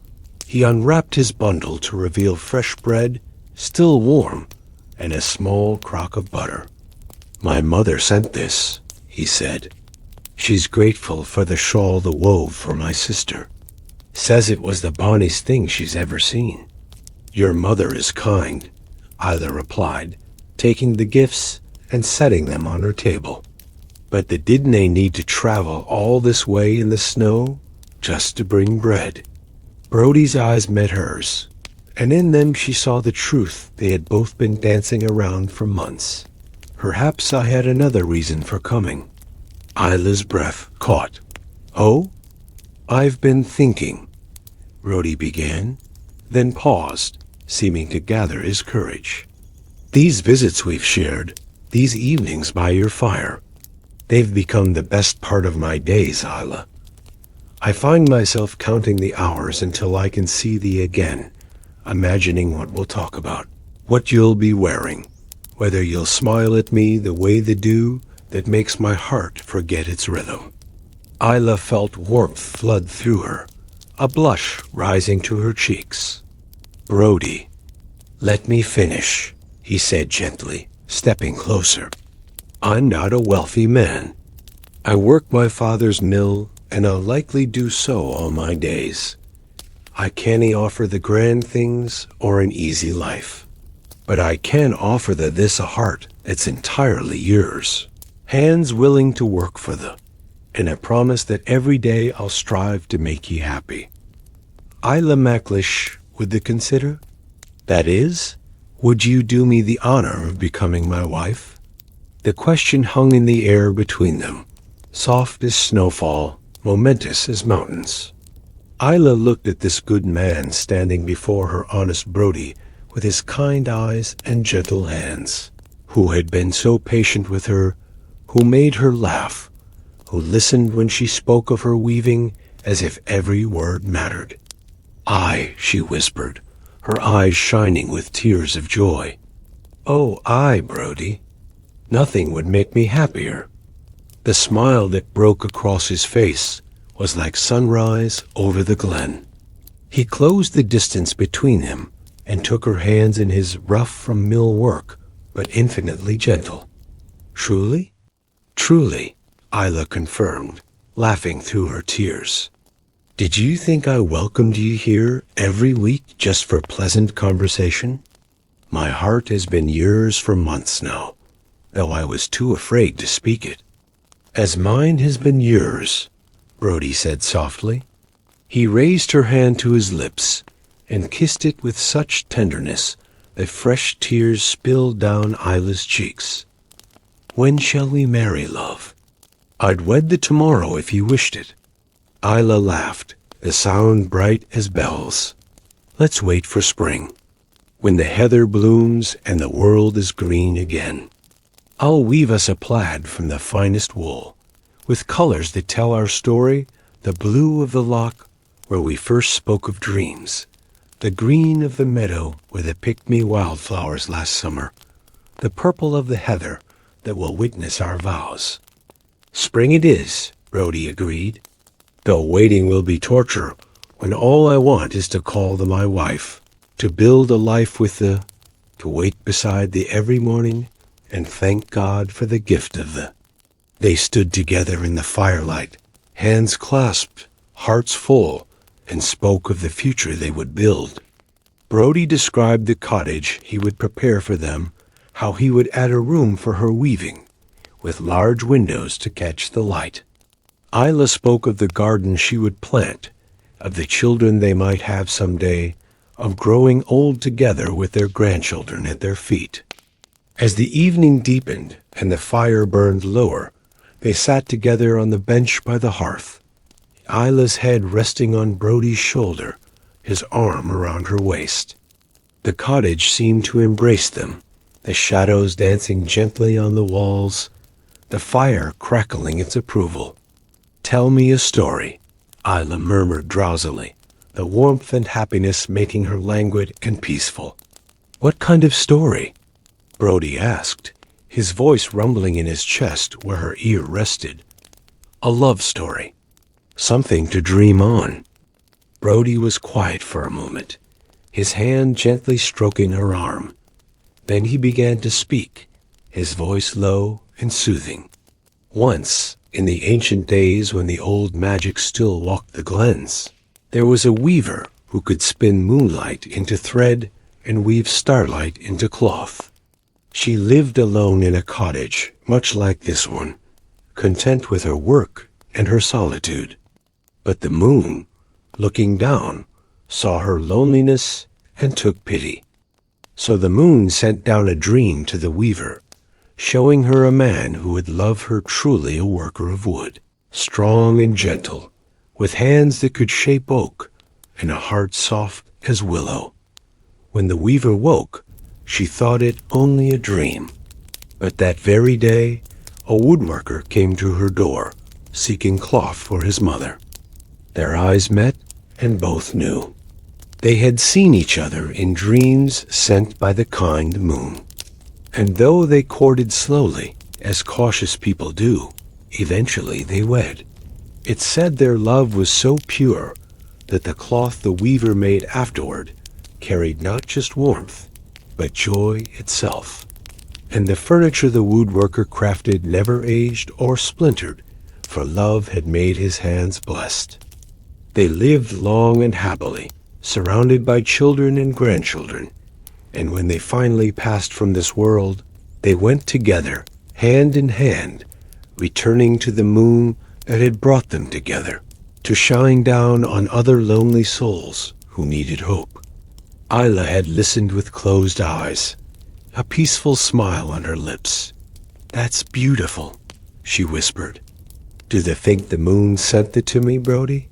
he unwrapped his bundle to reveal fresh bread, still warm, and a small crock of butter. "My mother sent this," he said. "She's grateful for the shawl the wove for my sister. Says it was the bonniest thing she's ever seen." "Your mother is kind," Isla replied, taking the gifts and setting them on her table. "But didn't they need to travel all this way in the snow just to bring bread?" Brodie's eyes met hers, and in them she saw the truth they had both been dancing around for months. "Perhaps I had another reason for coming." Isla's breath caught. "Oh? I've been thinking," Brodie began, then paused, seeming to gather his courage. "These visits we've shared, these evenings by your fire, they've become the best part of my days, Isla. I find myself counting the hours until I can see thee again, imagining what we'll talk about, what you'll be wearing, whether you'll smile at me the way they do that makes my heart forget its rhythm." Isla felt warmth flood through her, a blush rising to her cheeks. "Brody, let me finish," he said gently, stepping closer. "I'm not a wealthy man. I work my father's mill, and I'll likely do so all my days. I can't offer the grand things or an easy life, but I can offer this a heart that's entirely yours, hands willing to work for and a promise that every day I'll strive to make ye happy. Isla Macklish, would thee consider? That is, would you do me the honor of becoming my wife?" The question hung in the air between them, soft as snowfall, momentous as mountains. Isla looked at this good man standing before her honest Brody with his kind eyes and gentle hands, who had been so patient with her, who made her laugh, who listened when she spoke of her weaving as if every word mattered. "Aye," she whispered, her eyes shining with tears of joy. "Oh, aye, Brody. Nothing would make me happier." The smile that broke across his face was like sunrise over the glen. He closed the distance between them and took her hands in his, rough from mill work, but infinitely gentle. "Truly?" "Truly," Isla confirmed, laughing through her tears. "Did you think I welcomed you here every week just for pleasant conversation? My heart has been yours for months now, though I was too afraid to speak it." "As mine has been yours," Brody said softly. He raised her hand to his lips and kissed it with such tenderness that fresh tears spilled down Isla's cheeks. "When shall we marry, love?" "I'd wed thee tomorrow if you wished it." Isla laughed, the sound bright as bells. "Let's wait for spring, when the heather blooms and the world is green again. I'll weave us a plaid from the finest wool, with colors that tell our story, the blue of the loch where we first spoke of dreams, the green of the meadow where they picked me wildflowers last summer, the purple of the heather that will witness our vows." "Spring it is," Brody agreed, "though waiting will be torture when all I want is to call thee my wife, to build a life with thee, to wait beside thee every morning and thank God for the gift of thee." They stood together in the firelight, hands clasped, hearts full, and spoke of the future they would build. Brody described the cottage he would prepare for them, how he would add a room for her weaving, with large windows to catch the light. Isla spoke of the garden she would plant, of the children they might have some day, of growing old together with their grandchildren at their feet. As the evening deepened and the fire burned lower, they sat together on the bench by the hearth, Isla's head resting on Brody's shoulder, his arm around her waist. The cottage seemed to embrace them, the shadows dancing gently on the walls, the fire crackling its approval. "Tell me a story," Isla murmured drowsily, the warmth and happiness making her languid and peaceful. "What kind of story?" Brody asked, his voice rumbling in his chest where her ear rested. "A love story. Something to dream on." Brody was quiet for a moment, his hand gently stroking her arm. Then he began to speak, his voice low and soothing. "Once, in the ancient days when the old magic still walked the glens, there was a weaver who could spin moonlight into thread and weave starlight into cloth. She lived alone in a cottage, much like this one, content with her work and her solitude. But the moon, looking down, saw her loneliness and took pity. So the moon sent down a dream to the weaver, showing her a man who would love her truly, a worker of wood, strong and gentle, with hands that could shape oak and a heart soft as willow. When the weaver woke, she thought it only a dream. But that very day, a woodworker came to her door, seeking cloth for his mother. Their eyes met, and both knew. They had seen each other in dreams sent by the kind moon. And though they courted slowly, as cautious people do, eventually they wed. It said their love was so pure, that the cloth the weaver made afterward carried not just warmth, but joy itself. And the furniture the woodworker crafted never aged or splintered, for love had made his hands blessed. They lived long and happily, surrounded by children and grandchildren, and when they finally passed from this world, they went together, hand in hand, returning to the moon that had brought them together, to shine down on other lonely souls who needed hope. Isla had listened with closed eyes, a peaceful smile on her lips. "That's beautiful," she whispered. "Do they think the moon sent it to me, Brody?"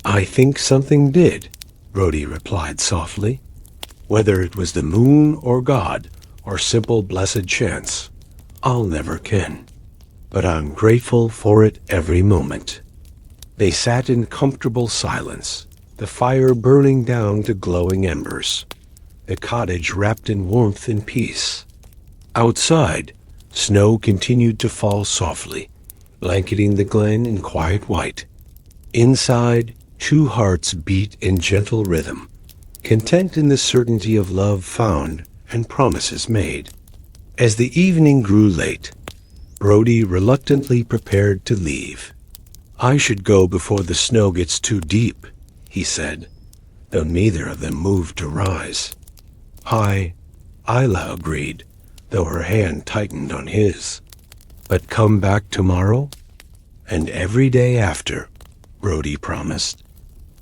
"I think something did," Brody replied softly. "Whether it was the moon or God or simple blessed chance, I'll never ken. But I'm grateful for it every moment." They sat in comfortable silence, the fire burning down to glowing embers, the cottage wrapped in warmth and peace. Outside, snow continued to fall softly, blanketing the glen in quiet white. Inside, two hearts beat in gentle rhythm, content in the certainty of love found and promises made. As the evening grew late, Brody reluctantly prepared to leave. "I should go before the snow gets too deep," he said, though neither of them moved to rise. Isla agreed, though her hand tightened on his. "But come back tomorrow?" "And every day after," Brody promised,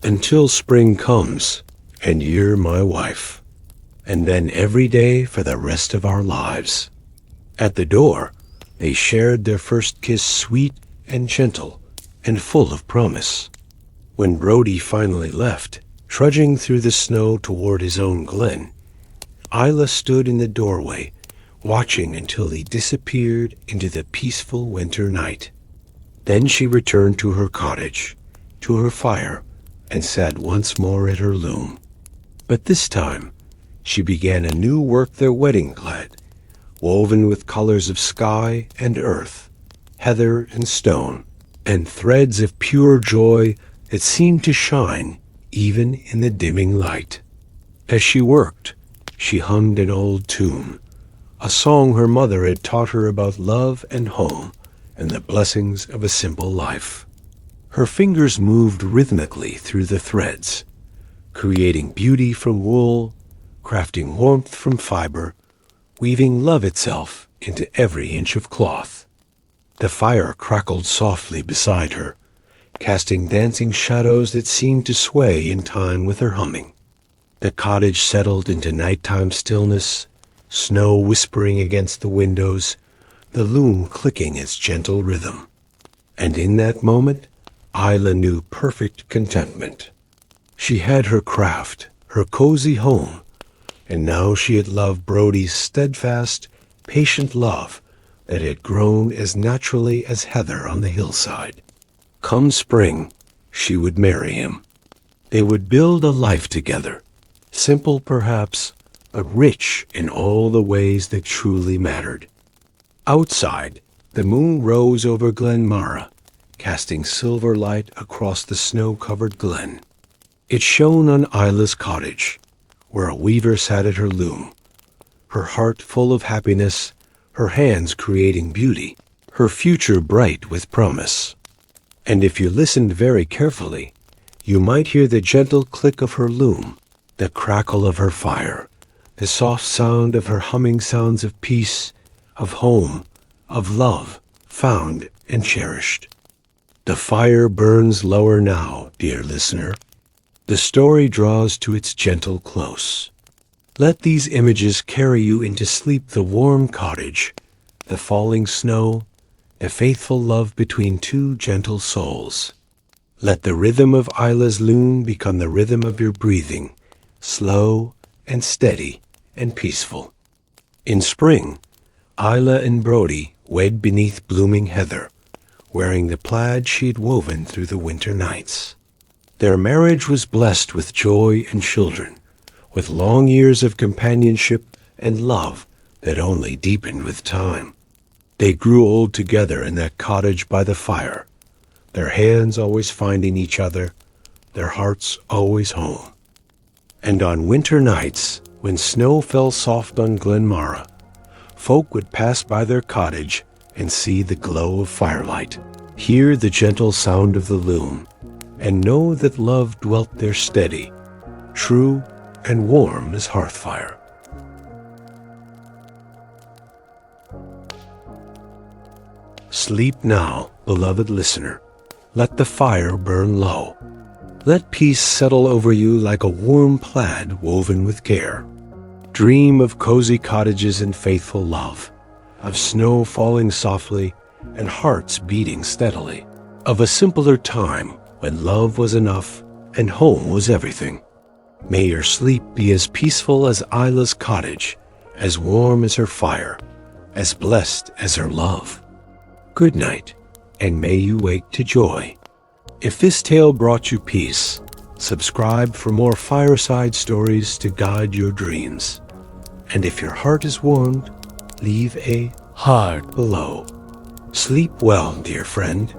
"until spring comes, and you're my wife. And then every day for the rest of our lives." At the door, they shared their first kiss, sweet and gentle and full of promise. When Brody finally left, trudging through the snow toward his own glen, Isla stood in the doorway, watching until he disappeared into the peaceful winter night. Then she returned to her cottage, to her fire, and sat once more at her loom. But this time, she began a new work their wedding glad, woven with colors of sky and earth, heather and stone, and threads of pure joy that seemed to shine even in the dimming light. As she worked, she hummed an old tune, a song her mother had taught her about love and home and the blessings of a simple life. Her fingers moved rhythmically through the threads, creating beauty from wool, crafting warmth from fiber, weaving love itself into every inch of cloth. The fire crackled softly beside her, casting dancing shadows that seemed to sway in time with her humming. The cottage settled into nighttime stillness, snow whispering against the windows, the loom clicking its gentle rhythm. And in that moment, Isla knew perfect contentment. She had her craft, her cozy home, and now she had loved Brody's steadfast, patient love that had grown as naturally as heather on the hillside. Come spring, she would marry him. They would build a life together, simple perhaps, but rich in all the ways that truly mattered. Outside, the moon rose over Glen Mara, casting silver light across the snow-covered glen. It shone on Isla's cottage, where a weaver sat at her loom, her heart full of happiness, her hands creating beauty, her future bright with promise. And if you listened very carefully, you might hear the gentle click of her loom, the crackle of her fire, the soft sound of her humming sounds of peace, of home, of love, found and cherished. The fire burns lower now, dear listener. The story draws to its gentle close. Let these images carry you into sleep, the warm cottage, the falling snow, the faithful love between two gentle souls. Let the rhythm of Isla's loom become the rhythm of your breathing, slow and steady and peaceful. In spring, Isla and Brody wed beneath blooming heather, wearing the plaid she had woven through the winter nights. Their marriage was blessed with joy and children, with long years of companionship and love that only deepened with time. They grew old together in that cottage by the fire, their hands always finding each other, their hearts always home. And on winter nights, when snow fell soft on Glenmara, folk would pass by their cottage and see the glow of firelight, hear the gentle sound of the loom, and know that love dwelt there steady, true and warm as hearth fire. Sleep now, beloved listener. Let the fire burn low. Let peace settle over you like a warm plaid woven with care. Dream of cozy cottages and faithful love, of snow falling softly and hearts beating steadily, of a simpler time when love was enough and home was everything. May your sleep be as peaceful as Isla's cottage, as warm as her fire, as blessed as her love. Good night, and may you wake to joy. If this tale brought you peace, subscribe for more fireside stories to guide your dreams. And if your heart is warmed, leave a heart below. Sleep well, dear friend.